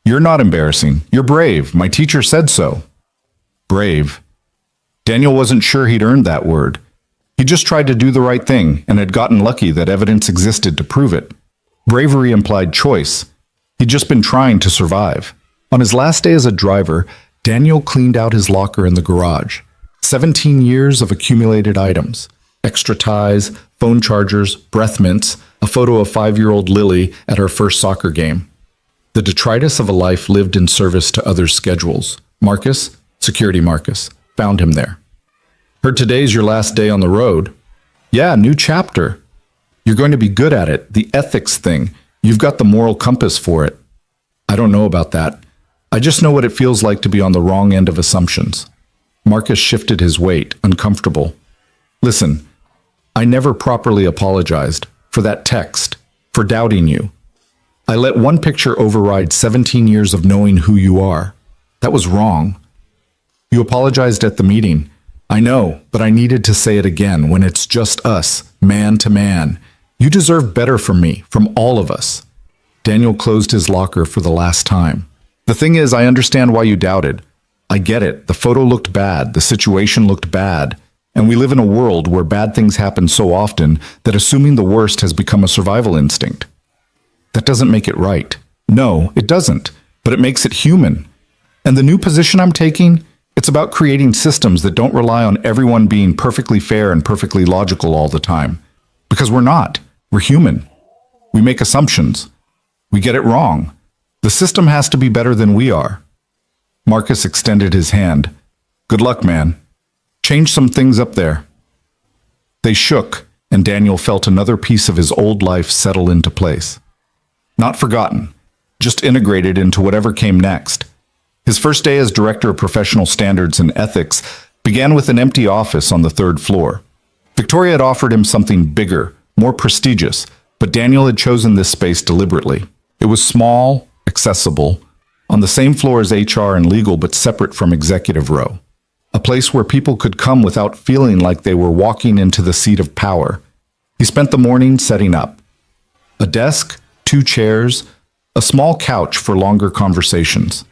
"You're not embarrassing. You're brave. My teacher said so." Brave. Daniel wasn't sure he'd earned that word. He just tried to do the right thing and had gotten lucky that evidence existed to prove it. Bravery implied choice. He'd just been trying to survive. On his last day as a driver, Daniel cleaned out his locker in the garage. 17 years of accumulated items. Extra ties, phone chargers, breath mints, a photo of 5-year-old Lily at her first soccer game. The detritus of a life lived in service to others' schedules. Marcus, Security Marcus, found him there. "Heard today's your last day on the road." "Yeah, new chapter." "You're going to be good at it, the ethics thing. You've got the moral compass for it." "I don't know about that. I just know what it feels like to be on the wrong end of assumptions." Marcus shifted his weight, uncomfortable. "Listen, I never properly apologized for that text, for doubting you. I let one picture override 17 years of knowing who you are. That was wrong. You apologized at the meeting. I know, but I needed to say it again when it's just us, man to man. You deserve better from me, from all of us." Daniel closed his locker for the last time. "The thing is, I understand why you doubted. I get it. The photo looked bad. The situation looked bad. And we live in a world where bad things happen so often that assuming the worst has become a survival instinct. That doesn't make it right. No, it doesn't. But it makes it human. And the new position I'm taking, it's about creating systems that don't rely on everyone being perfectly fair and perfectly logical all the time. Because we're not. We're human. We make assumptions. We get it wrong. The system has to be better than we are." Marcus extended his hand. "Good luck, man. Change some things up there." They shook, and Daniel felt another piece of his old life settle into place. Not forgotten, just integrated into whatever came next. His first day as Director of Professional Standards and Ethics began with an empty office on the 3rd floor. Victoria had offered him something bigger, more prestigious, but Daniel had chosen this space deliberately. It was small, accessible, on the same floor as HR and legal but separate from executive row. A place where people could come without feeling like they were walking into the seat of power. He spent the morning setting up. A desk, 2 chairs, a small couch for longer conversations.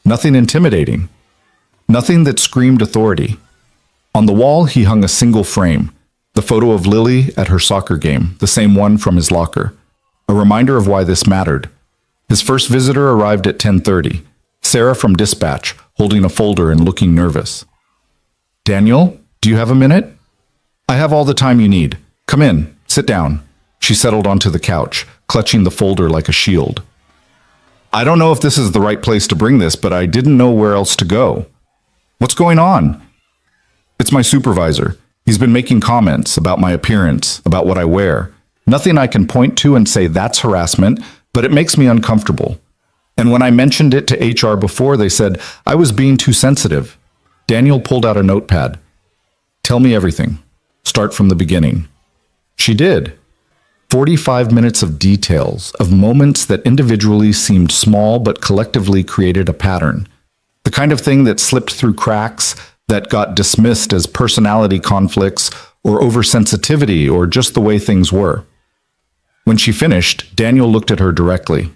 Nothing intimidating. Nothing that screamed authority. On the wall, he hung a single frame, the photo of Lily at her soccer game, the same one from his locker. A reminder of why this mattered. His first visitor arrived at 10:30. Sarah from Dispatch, holding a folder and looking nervous. "Daniel, do you have a minute?" "I have all the time you need. Come in, sit down." She settled onto the couch, clutching the folder like a shield. "I don't know if this is the right place to bring this, but I didn't know where else to go." "What's going on?" "It's my supervisor. He's been making comments about my appearance, about what I wear. Nothing I can point to and say that's harassment, but it makes me uncomfortable. And when I mentioned it to HR before, they said I was being too sensitive." Daniel pulled out a notepad. "Tell me everything. Start from the beginning." She did. 45 minutes of details, of moments that individually seemed small but collectively created a pattern. The kind of thing that slipped through cracks, that got dismissed as personality conflicts or oversensitivity or just the way things were. When she finished, Daniel looked at her directly.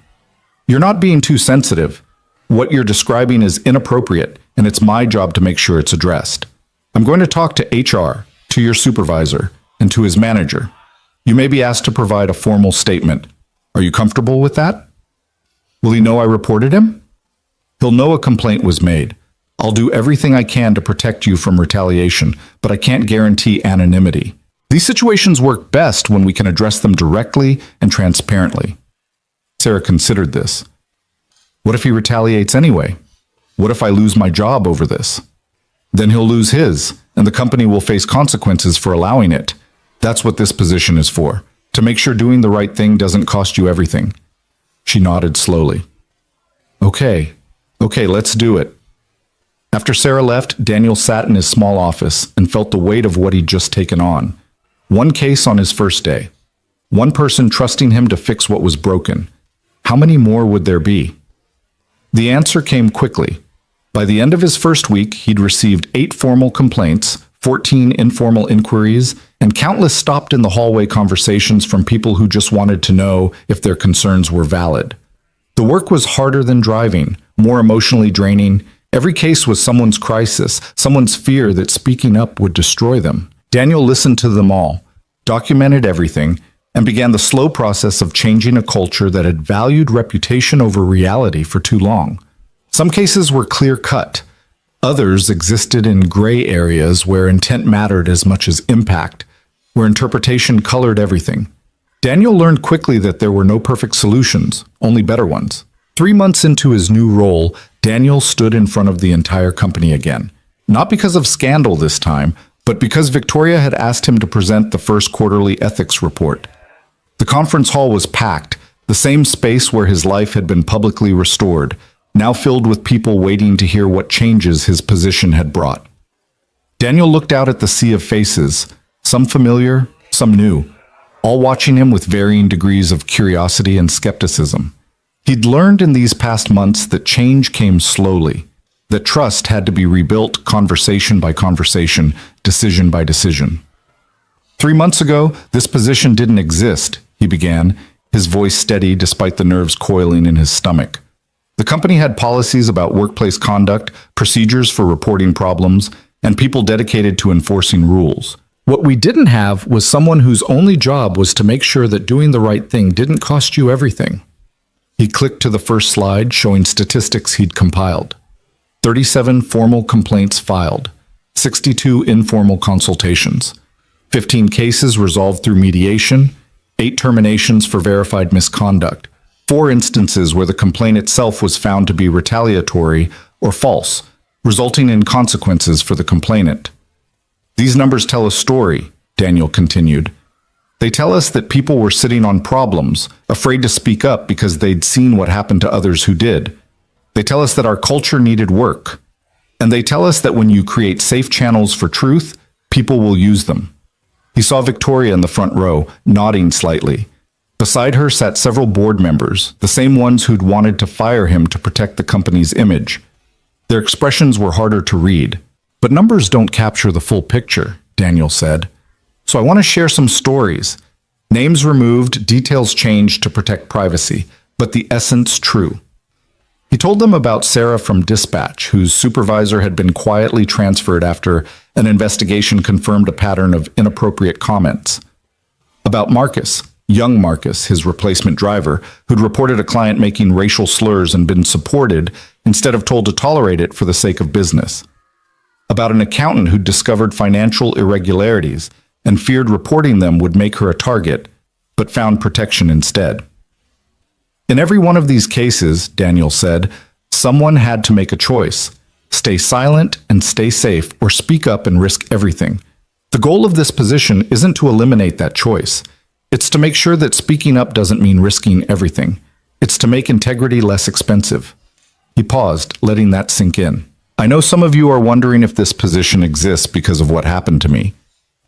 "You're not being too sensitive. What you're describing is inappropriate, and it's my job to make sure it's addressed. I'm going to talk to HR, to your supervisor, and to his manager. You may be asked to provide a formal statement. Are you comfortable with that?" "Will he know I reported him?" He'll know a complaint was made. I'll do everything I can to protect you from retaliation, but I can't guarantee anonymity. These situations work best when we can address them directly and transparently. Sarah considered this. What if he retaliates anyway? What if I lose my job over this? Then he'll lose his, and the company will face consequences for allowing it. That's what this position is for, to make sure doing the right thing doesn't cost you everything. She nodded slowly. Okay, let's do it. After Sarah left, Daniel sat in his small office and felt the weight of what he'd just taken on. One case on his first day. One person trusting him to fix what was broken. How many more would there be? The answer came quickly. By the end of his first week, he'd received 8 formal complaints, 14 informal inquiries, and countless stopped-in-the-hallway conversations from people who just wanted to know if their concerns were valid. The work was harder than driving, more emotionally draining. Every case was someone's crisis, someone's fear that speaking up would destroy them. Daniel listened to them all, documented everything, and began the slow process of changing a culture that had valued reputation over reality for too long. Some cases were clear-cut. Others existed in gray areas where intent mattered as much as impact, where interpretation colored everything. Daniel learned quickly that there were no perfect solutions, only better ones. 3 months into his new role, Daniel stood in front of the entire company again. Not because of scandal this time, but because Victoria had asked him to present the first quarterly ethics report. The conference hall was packed, the same space where his life had been publicly restored, now filled with people waiting to hear what changes his position had brought. Daniel looked out at the sea of faces, some familiar, some new, all watching him with varying degrees of curiosity and skepticism. He'd learned in these past months that change came slowly, that trust had to be rebuilt conversation by conversation, decision by decision. 3 months ago, this position didn't exist, he began, his voice steady despite the nerves coiling in his stomach. The company had policies about workplace conduct, procedures for reporting problems, and people dedicated to enforcing rules. What we didn't have was someone whose only job was to make sure that doing the right thing didn't cost you everything. He clicked to the first slide showing statistics he'd compiled. 37 formal complaints filed, 62 informal consultations, 15 cases resolved through mediation, 8 terminations for verified misconduct, 4 instances where the complaint itself was found to be retaliatory or false, resulting in consequences for the complainant. These numbers tell a story, Daniel continued. They tell us that people were sitting on problems, afraid to speak up because they'd seen what happened to others who did. They tell us that our culture needed work. And they tell us that when you create safe channels for truth, people will use them. He saw Victoria in the front row, nodding slightly. Beside her sat several board members, the same ones who'd wanted to fire him to protect the company's image. Their expressions were harder to read. But numbers don't capture the full picture, Daniel said. So I want to share some stories. Names removed, details changed to protect privacy, but the essence true. He told them about Sarah from Dispatch, whose supervisor had been quietly transferred after an investigation confirmed a pattern of inappropriate comments. About Marcus, young Marcus, his replacement driver, who'd reported a client making racial slurs and been supported instead of told to tolerate it for the sake of business. About an accountant who'd discovered financial irregularities and feared reporting them would make her a target, but found protection instead. In every one of these cases, Daniel said, someone had to make a choice. Stay silent and stay safe, or speak up and risk everything. The goal of this position isn't to eliminate that choice. It's to make sure that speaking up doesn't mean risking everything. It's to make integrity less expensive. He paused, letting that sink in. I know some of you are wondering if this position exists because of what happened to me.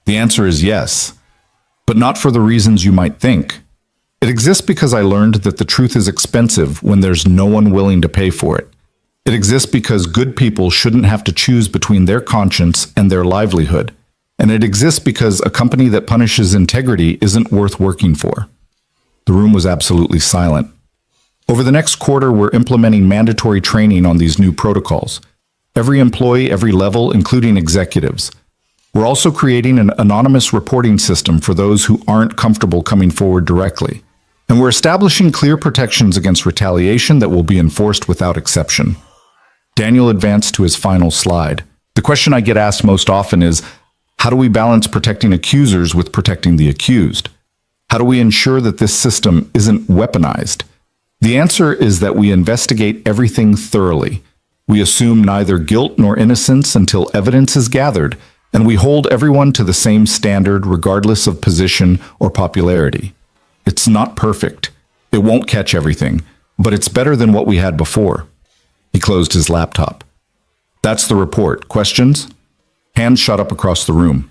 The answer is yes, but not for the reasons you might think. It exists because I learned that the truth is expensive when there's no one willing to pay for it. It exists because good people shouldn't have to choose between their conscience and their livelihood. And it exists because a company that punishes integrity isn't worth working for. The room was absolutely silent. Over the next quarter, we're implementing mandatory training on these new protocols. Every employee, every level, including executives. We're also creating an anonymous reporting system for those who aren't comfortable coming forward directly. And we're establishing clear protections against retaliation that will be enforced without exception. Daniel advanced to his final slide. The question I get asked most often is, how do we balance protecting accusers with protecting the accused? How do we ensure that this system isn't weaponized? The answer is that we investigate everything thoroughly. We assume neither guilt nor innocence until evidence is gathered, and we hold everyone to the same standard regardless of position or popularity. It's not perfect. It won't catch everything, but it's better than what we had before. He closed his laptop. That's the report. Questions? Hands shot up across the room.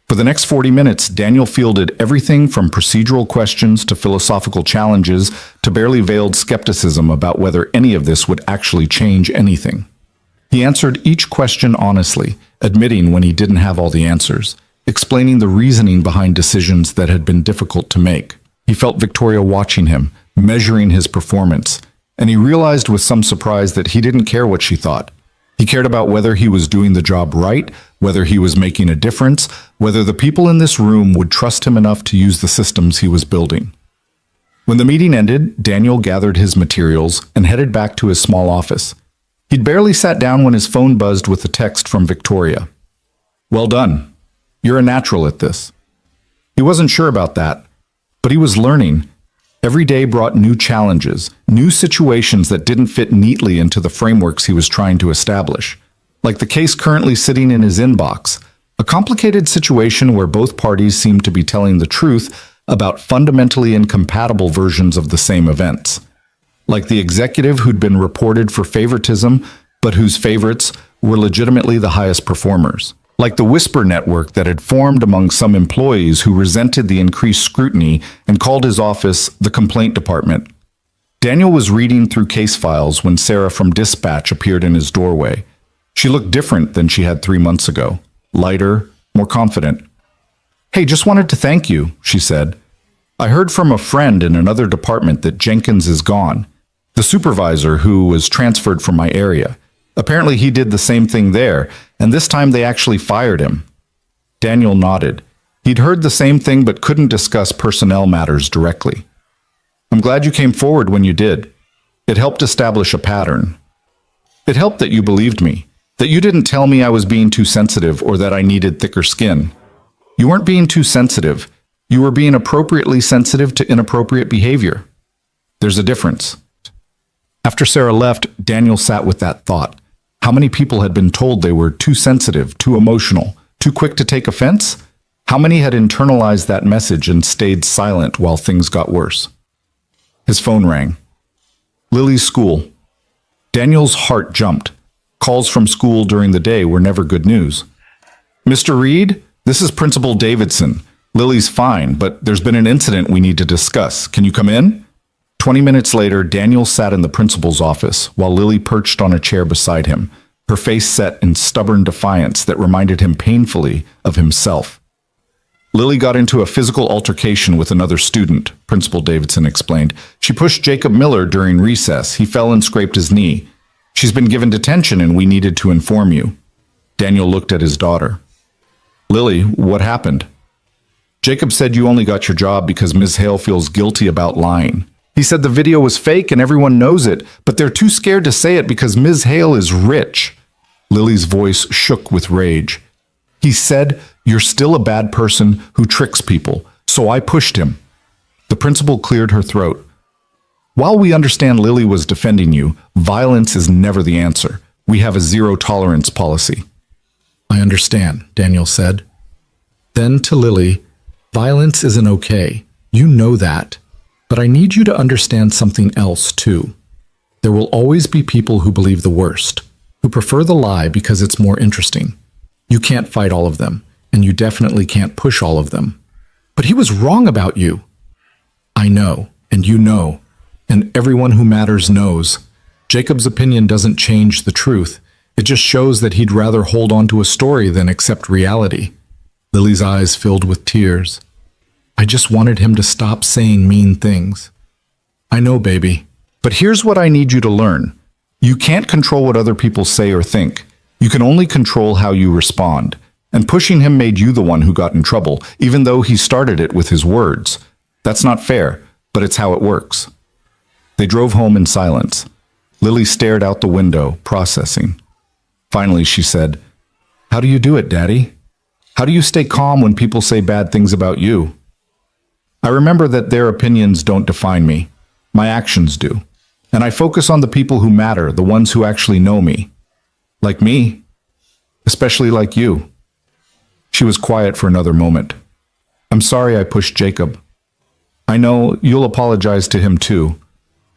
For the next 40 minutes, Daniel fielded everything from procedural questions to philosophical challenges to barely veiled skepticism about whether any of this would actually change anything. He answered each question honestly, admitting when he didn't have all the answers, explaining the reasoning behind decisions that had been difficult to make. He felt Victoria watching him, measuring his performance, and he realized with some surprise that he didn't care what she thought. He cared about whether he was doing the job right, whether he was making a difference, whether the people in this room would trust him enough to use the systems he was building. When the meeting ended, Daniel gathered his materials and headed back to his small office. He'd barely sat down when his phone buzzed with a text from Victoria. "Well done. You're a natural at this." He wasn't sure about that, but he was learning. Every day brought new challenges, new situations that didn't fit neatly into the frameworks he was trying to establish. Like the case currently sitting in his inbox, a complicated situation where both parties seemed to be telling the truth about fundamentally incompatible versions of the same events. Like the executive who'd been reported for favoritism, but whose favorites were legitimately the highest performers. Like the whisper network that had formed among some employees who resented the increased scrutiny and called his office the complaint department. Daniel was reading through case files when Sarah from Dispatch appeared in his doorway. She looked different than she had 3 months ago, lighter, more confident. "Hey, just wanted to thank you," she said. "I heard from a friend in another department that Jenkins is gone, the supervisor who was transferred from my area. Apparently he did the same thing there, and this time they actually fired him." Daniel nodded. He'd heard the same thing but couldn't discuss personnel matters directly. "I'm glad you came forward when you did. It helped establish a pattern. It helped that you believed me, that you didn't tell me I was being too sensitive or that I needed thicker skin. You weren't being too sensitive. You were being appropriately sensitive to inappropriate behavior. There's a difference." After Sarah left, Daniel sat with that thought. How many people had been told they were too sensitive, too emotional, too quick to take offense? How many had internalized that message and stayed silent while things got worse? His phone rang. Lily's school. Daniel's heart jumped. Calls from school during the day were never good news. "Mr. Reed, this is Principal Davidson. Lily's fine, but there's been an incident we need to discuss. Can you come in?" 20 minutes later, Daniel sat in the principal's office while Lily perched on a chair beside him, her face set in stubborn defiance that reminded him painfully of himself. "Lily got into a physical altercation with another student," Principal Davidson explained. "She pushed Jacob Miller during recess. He fell and scraped his knee. She's been given detention and we needed to inform you." Daniel looked at his daughter. "Lily, what happened?" "Jacob said you only got your job because Ms. Hale feels guilty about lying. He said the video was fake and everyone knows it, but they're too scared to say it because Ms. Hale is rich." Lily's voice shook with rage. "He said, you're still a bad person who tricks people, so I pushed him." The principal cleared her throat. "While we understand Lily was defending you, violence is never the answer. We have a zero-tolerance policy." "I understand," Daniel said. Then to Lily, "Violence isn't okay. You know that. But I need you to understand something else, too. There will always be people who believe the worst, who prefer the lie because it's more interesting. You can't fight all of them, and you definitely can't push all of them. But he was wrong about you." "I know, and you know, and everyone who matters knows. Jacob's opinion doesn't change the truth. It just shows that he'd rather hold on to a story than accept reality." Lily's eyes filled with tears. "I just wanted him to stop saying mean things." "I know, baby. But here's what I need you to learn. You can't control what other people say or think. You can only control how you respond. And pushing him made you the one who got in trouble, even though he started it with his words. That's not fair, but it's how it works." They drove home in silence. Lily stared out the window, processing. Finally, she said, "How do you do it, Daddy? How do you stay calm when people say bad things about you?" "I remember that their opinions don't define me. My actions do. And I focus on the people who matter, the ones who actually know me. Like me. Especially like you." She was quiet for another moment. "I'm sorry I pushed Jacob. I know you'll apologize to him too.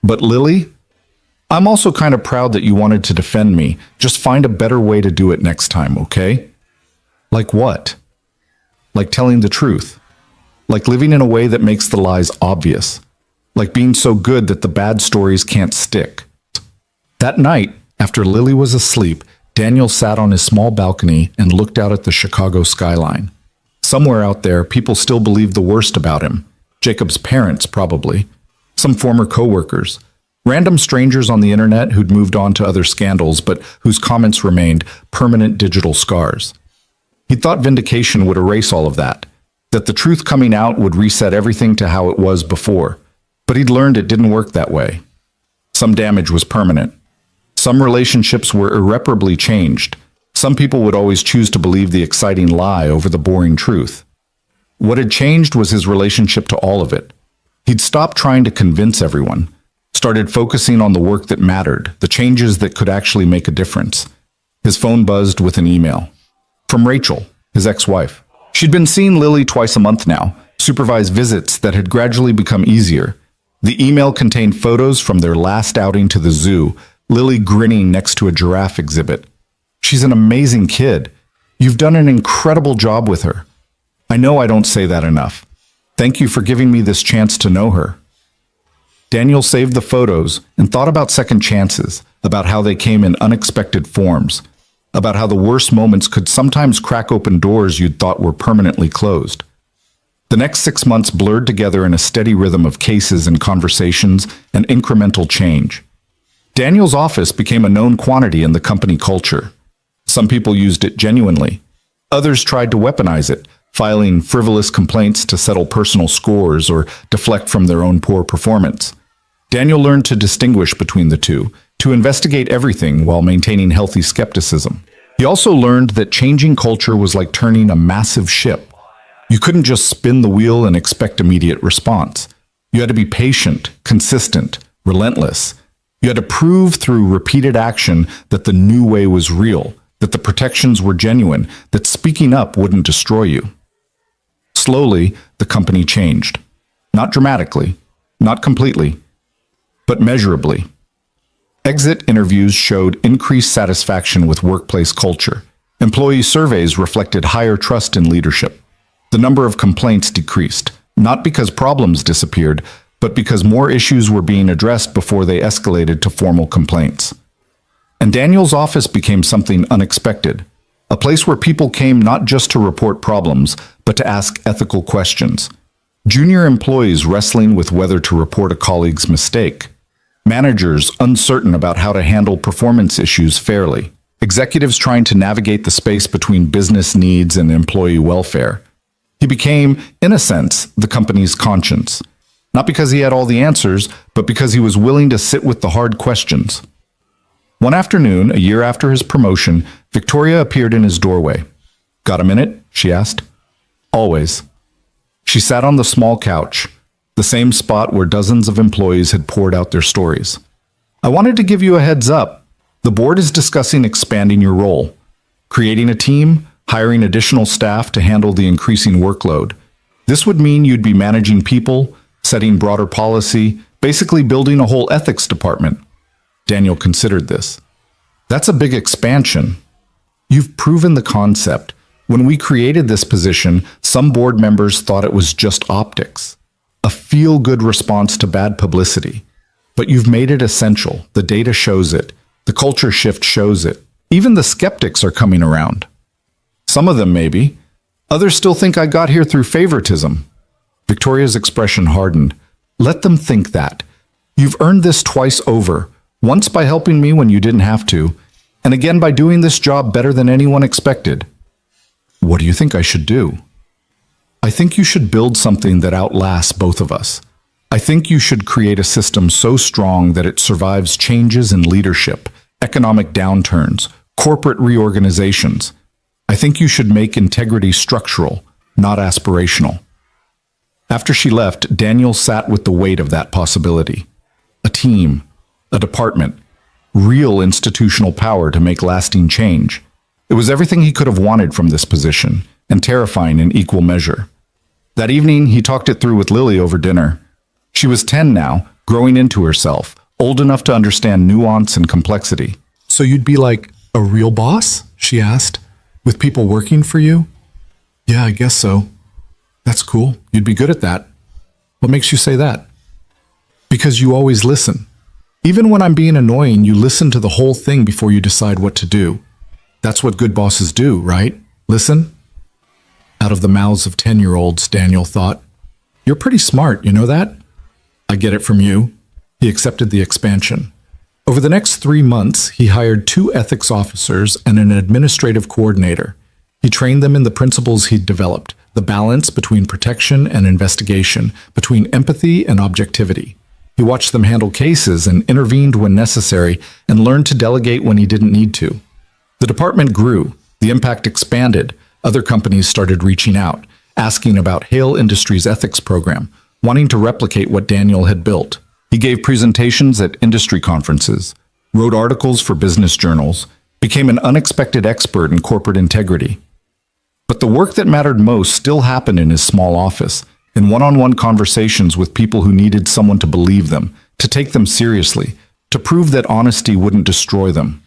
But Lily, I'm also kind of proud that you wanted to defend me. Just find a better way to do it next time, okay?" "Like what?" "Like telling the truth. Like living in a way that makes the lies obvious. Like being so good that the bad stories can't stick." That night, after Lily was asleep, Daniel sat on his small balcony and looked out at the Chicago skyline. Somewhere out there, people still believed the worst about him. Jacob's parents, probably. Some former coworkers. Random strangers on the internet who'd moved on to other scandals, but whose comments remained permanent digital scars. He thought vindication would erase all of that, that the truth coming out would reset everything to how it was before. But he'd learned it didn't work that way. Some damage was permanent. Some relationships were irreparably changed. Some people would always choose to believe the exciting lie over the boring truth. What had changed was his relationship to all of it. He'd stopped trying to convince everyone, started focusing on the work that mattered, the changes that could actually make a difference. His phone buzzed with an email. From Rachel, his ex-wife. She'd been seeing Lily twice a month now, supervised visits that had gradually become easier. The email contained photos from their last outing to the zoo, Lily grinning next to a giraffe exhibit. "She's an amazing kid. You've done an incredible job with her. I know I don't say that enough. Thank you for giving me this chance to know her." Daniel saved the photos and thought about second chances, about how they came in unexpected forms, about how the worst moments could sometimes crack open doors you'd thought were permanently closed. The next 6 months blurred together in a steady rhythm of cases and conversations and incremental change. Daniel's office became a known quantity in the company culture. Some people used it genuinely. Others tried to weaponize it, filing frivolous complaints to settle personal scores or deflect from their own poor performance. Daniel learned to distinguish between the two, to investigate everything while maintaining healthy skepticism. He also learned that changing culture was like turning a massive ship. You couldn't just spin the wheel and expect immediate response. You had to be patient, consistent, relentless. You had to prove through repeated action that the new way was real, that the protections were genuine, that speaking up wouldn't destroy you. Slowly, the company changed. Not dramatically, not completely, but measurably. Exit interviews showed increased satisfaction with workplace culture. Employee surveys reflected higher trust in leadership. The number of complaints decreased, not because problems disappeared, but because more issues were being addressed before they escalated to formal complaints. And Daniel's office became something unexpected, a place where people came not just to report problems, but to ask ethical questions. Junior employees wrestling with whether to report a colleague's mistake. Managers uncertain about how to handle performance issues fairly. Executives trying to navigate the space between business needs and employee welfare. He became, in a sense, the company's conscience. Not because he had all the answers, but because he was willing to sit with the hard questions. One afternoon, a year after his promotion, Victoria appeared in his doorway. "Got a minute?" she asked. "Always." She sat on the small couch, the same spot where dozens of employees had poured out their stories. "I wanted to give you a heads up. The board is discussing expanding your role, creating a team, hiring additional staff to handle the increasing workload. This would mean you'd be managing people, setting broader policy, basically building a whole ethics department." Daniel considered this. "That's a big expansion. You've proven the concept. When we created this position, some board members thought it was just optics, a feel-good response to bad publicity. But you've made it essential. The data shows it. The culture shift shows it. Even the skeptics are coming around. Some of them, maybe. Others still think I got here through favoritism." Victoria's expression hardened. "Let them think that. You've earned this twice over, once by helping me when you didn't have to, and again by doing this job better than anyone expected." "What do you think I should do?" "I think you should build something that outlasts both of us. I think you should create a system so strong that it survives changes in leadership, economic downturns, corporate reorganizations. I think you should make integrity structural, not aspirational. After she left, Daniel sat with the weight of that possibility. A team, a department, real institutional power to make lasting change. It was everything he could have wanted from this position, and terrifying in equal measure. That evening, he talked it through with Lily over dinner. She was 10 now, growing into herself, old enough to understand nuance and complexity. So you'd be like a real boss? She asked. With people working for you? Yeah, I guess so. That's cool. You'd be good at that. What makes you say that? Because you always listen. Even when I'm being annoying, you listen to the whole thing before you decide what to do. That's what good bosses do, right? Listen? Out of the mouths of 10-year-olds, Daniel thought. You're pretty smart, you know that? I get it from you. He accepted the expansion. Over the next 3 months, he hired 2 ethics officers and an administrative coordinator. He trained them in the principles he'd developed, the balance between protection and investigation, between empathy and objectivity. He watched them handle cases and intervened when necessary and learned to delegate when he didn't need to. The department grew, the impact expanded, other companies started reaching out, asking about Hale Industries' ethics program, wanting to replicate what Daniel had built. He gave presentations at industry conferences, wrote articles for business journals, became an unexpected expert in corporate integrity. But the work that mattered most still happened in his small office, in one-on-one conversations with people who needed someone to believe them, to take them seriously, to prove that honesty wouldn't destroy them.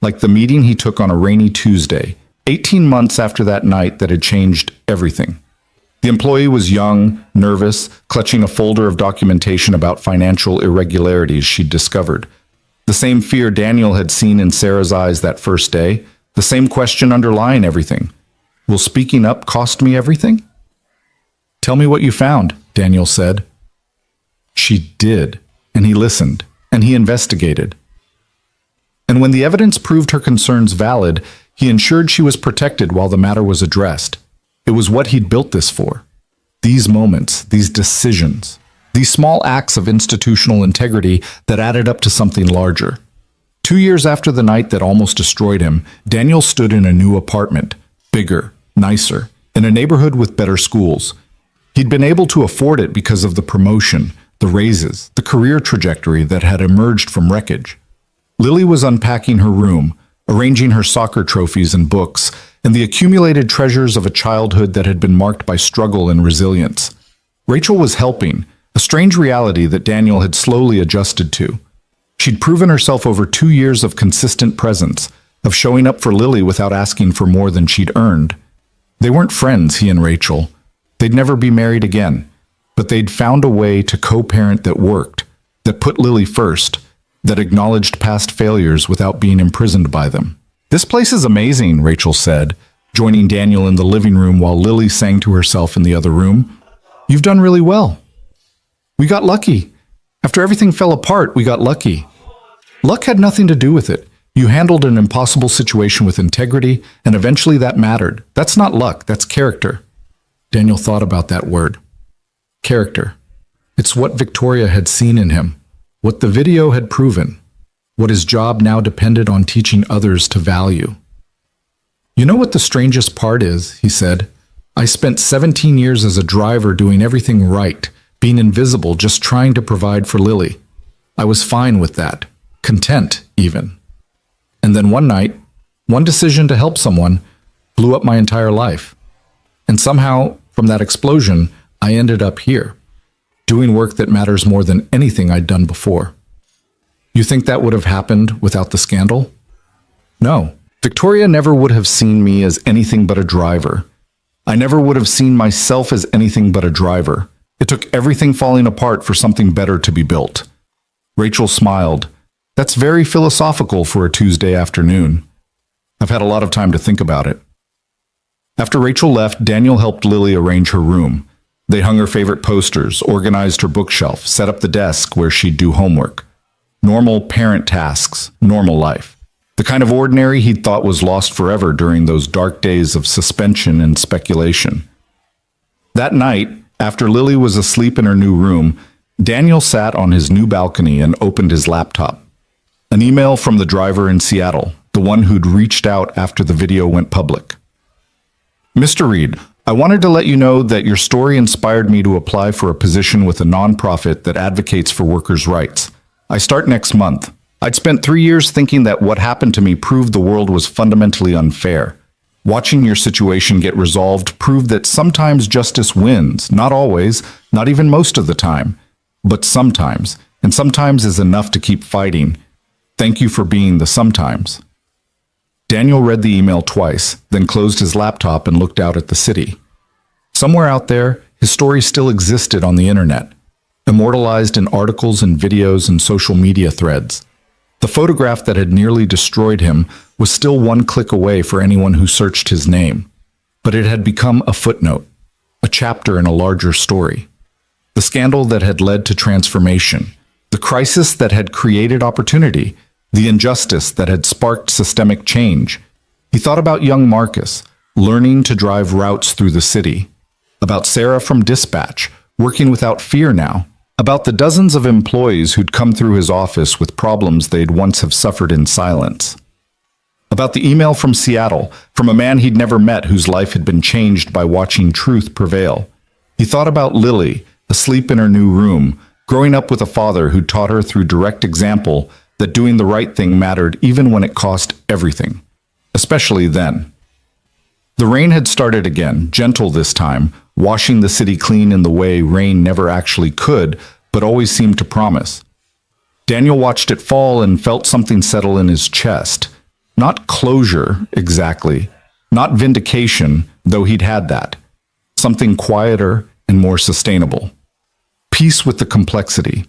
Like the meeting he took on a rainy Tuesday, 18 months after that night that had changed everything. The employee was young, nervous, clutching a folder of documentation about financial irregularities she'd discovered. The same fear Daniel had seen in Sarah's eyes that first day, the same question underlying everything. Will speaking up cost me everything? Tell me what you found, Daniel said. She did, and he listened, and he investigated. And when the evidence proved her concerns valid, he ensured she was protected while the matter was addressed. It was what he'd built this for. These moments, these decisions, these small acts of institutional integrity that added up to something larger. 2 years after the night that almost destroyed him, Daniel stood in a new apartment, bigger, nicer, in a neighborhood with better schools. He'd been able to afford it because of the promotion, the raises, the career trajectory that had emerged from wreckage. Lily was unpacking her room, arranging her soccer trophies and books, and the accumulated treasures of a childhood that had been marked by struggle and resilience. Rachel was helping, a strange reality that Daniel had slowly adjusted to. She'd proven herself over 2 years of consistent presence, of showing up for Lily without asking for more than she'd earned. They weren't friends, he and Rachel. They'd never be married again, but they'd found a way to co-parent that worked, that put Lily first, that acknowledged past failures without being imprisoned by them. This place is amazing, Rachel said, joining Daniel in the living room while Lily sang to herself in the other room. You've done really well. We got lucky. After everything fell apart, we got lucky. Luck had nothing to do with it. You handled an impossible situation with integrity, and eventually that mattered. That's not luck, that's character. Daniel thought about that word. Character. It's what Victoria had seen in him, what the video had proven, what his job now depended on teaching others to value. You know what the strangest part is, he said. I spent 17 years as a driver doing everything right, being invisible, just trying to provide for Lily. I was fine with that, content even. And then one night, one decision to help someone blew up my entire life. And somehow, from that explosion, I ended up here, doing work that matters more than anything I'd done before. You think that would have happened without the scandal? No. Victoria never would have seen me as anything but a driver. I never would have seen myself as anything but a driver. It took everything falling apart for something better to be built. Rachel smiled. That's very philosophical for a Tuesday afternoon. I've had a lot of time to think about it. After Rachel left, Daniel helped Lily arrange her room. They hung her favorite posters, organized her bookshelf, set up the desk where she'd do homework. Normal parent tasks, normal life. The kind of ordinary he'd thought was lost forever during those dark days of suspension and speculation. That night, after Lily was asleep in her new room, Daniel sat on his new balcony and opened his laptop. An email from the driver in Seattle, the one who'd reached out after the video went public. Mr. Reed, I wanted to let you know that your story inspired me to apply for a position with a nonprofit that advocates for workers' rights. I start next month. I'd spent 3 years thinking that what happened to me proved the world was fundamentally unfair. Watching your situation get resolved proved that sometimes justice wins, not always, not even most of the time, but sometimes, and sometimes is enough to keep fighting. Thank you for being the sometimes. Daniel read the email twice, then closed his laptop and looked out at the city. Somewhere out there, his story still existed on the internet, immortalized in articles and videos and social media threads. The photograph that had nearly destroyed him was still one click away for anyone who searched his name, but it had become a footnote, a chapter in a larger story. The scandal that had led to transformation, the crisis that had created opportunity, the injustice that had sparked systemic change. He thought about young Marcus, learning to drive routes through the city, about Sarah from Dispatch, working without fear now, about the dozens of employees who'd come through his office with problems they'd once have suffered in silence, about the email from Seattle, from a man he'd never met whose life had been changed by watching truth prevail. He thought about Lily, asleep in her new room, growing up with a father who taught her through direct example that doing the right thing mattered even when it cost everything, especially then. The rain had started again, gentle this time, washing the city clean in the way rain never actually could, but always seemed to promise. Daniel watched it fall and felt something settle in his chest. Not closure, exactly. Not vindication, though he'd had that. Something quieter and more sustainable. Peace with the complexity.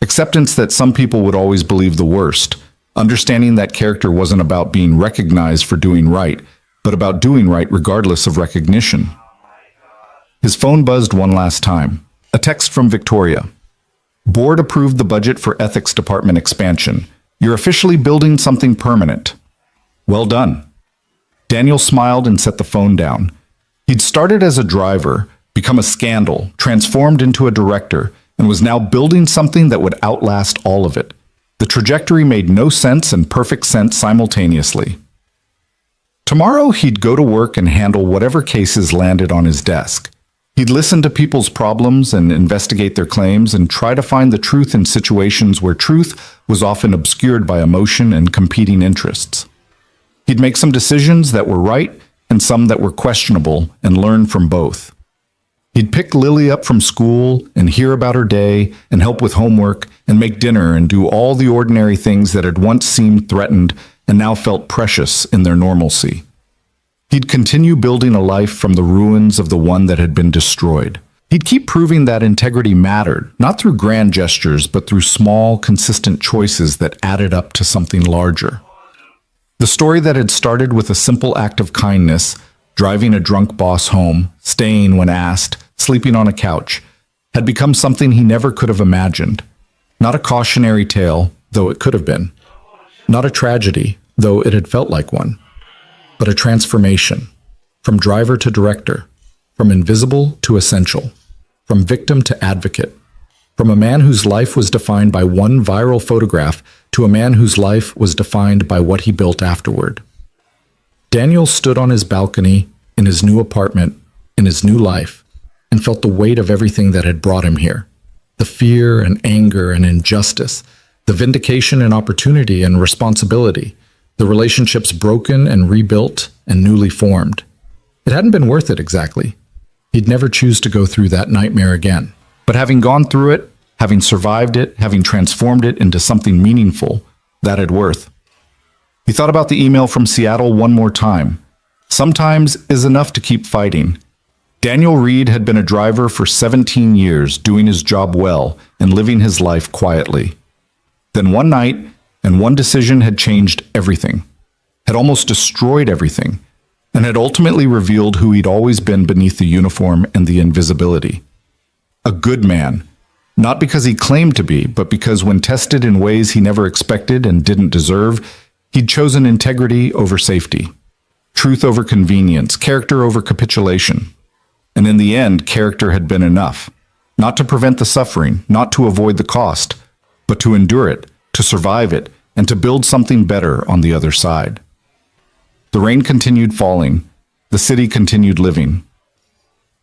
Acceptance that some people would always believe the worst. Understanding that character wasn't about being recognized for doing right, but about doing right regardless of recognition. His phone buzzed one last time. A text from Victoria. Board approved the budget for ethics department expansion. You're officially building something permanent. Well done. Daniel smiled and set the phone down. He'd started as a driver, become a scandal, transformed into a director, and was now building something that would outlast all of it. The trajectory made no sense and perfect sense simultaneously. Tomorrow he'd go to work and handle whatever cases landed on his desk. He'd listen to people's problems and investigate their claims and try to find the truth in situations where truth was often obscured by emotion and competing interests. He'd make some decisions that were right and some that were questionable and learn from both. He'd pick Lily up from school and hear about her day and help with homework and make dinner and do all the ordinary things that had once seemed threatened and now felt precious in their normalcy. He'd continue building a life from the ruins of the one that had been destroyed. He'd keep proving that integrity mattered, not through grand gestures, but through small, consistent choices that added up to something larger. The story that had started with a simple act of kindness, driving a drunk boss home, staying when asked, sleeping on a couch, had become something he never could have imagined. Not a cautionary tale, though it could have been. Not a tragedy, though it had felt like one. But a transformation, from driver to director, from invisible to essential, from victim to advocate, from a man whose life was defined by one viral photograph to a man whose life was defined by what he built afterward. Daniel stood on his balcony, in his new apartment, in his new life, and felt the weight of everything that had brought him here. The fear and anger and injustice, the vindication and opportunity and responsibility, the relationships broken and rebuilt and newly formed. It hadn't been worth it exactly. He'd never choose to go through that nightmare again. But having gone through it, having survived it, having transformed it into something meaningful, that had worth. He thought about the email from Seattle one more time. Sometimes is enough to keep fighting. Daniel Reed had been a driver for 17 years, doing his job well and living his life quietly. Then one night, and one decision had changed everything, had almost destroyed everything, and had ultimately revealed who he'd always been beneath the uniform and the invisibility. A good man, not because he claimed to be, but because when tested in ways he never expected and didn't deserve, he'd chosen integrity over safety, truth over convenience, character over capitulation. And in the end, character had been enough. Not to prevent the suffering, not to avoid the cost, but to endure it, to survive it, and to build something better on the other side. The rain continued falling. The city continued living.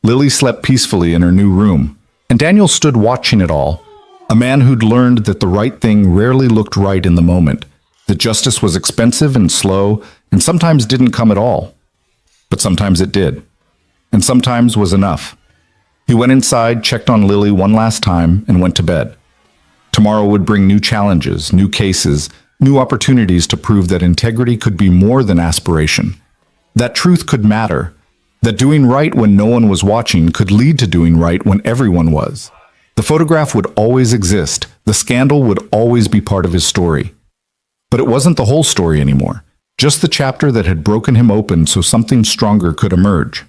Lily slept peacefully in her new room, and Daniel stood watching it all, a man who'd learned that the right thing rarely looked right in the moment, that justice was expensive and slow, and sometimes didn't come at all. But sometimes it did, and sometimes was enough. He went inside, checked on Lily one last time, and went to bed. Tomorrow would bring new challenges, new cases, new opportunities to prove that integrity could be more than aspiration, that truth could matter, that doing right when no one was watching could lead to doing right when everyone was. The photograph would always exist. The scandal would always be part of his story. But it wasn't the whole story anymore, just the chapter that had broken him open so something stronger could emerge.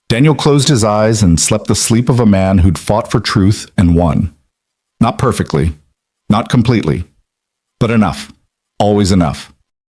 Daniel closed his eyes and slept the sleep of a man who'd fought for truth and won. Not perfectly, not completely, but enough, always enough.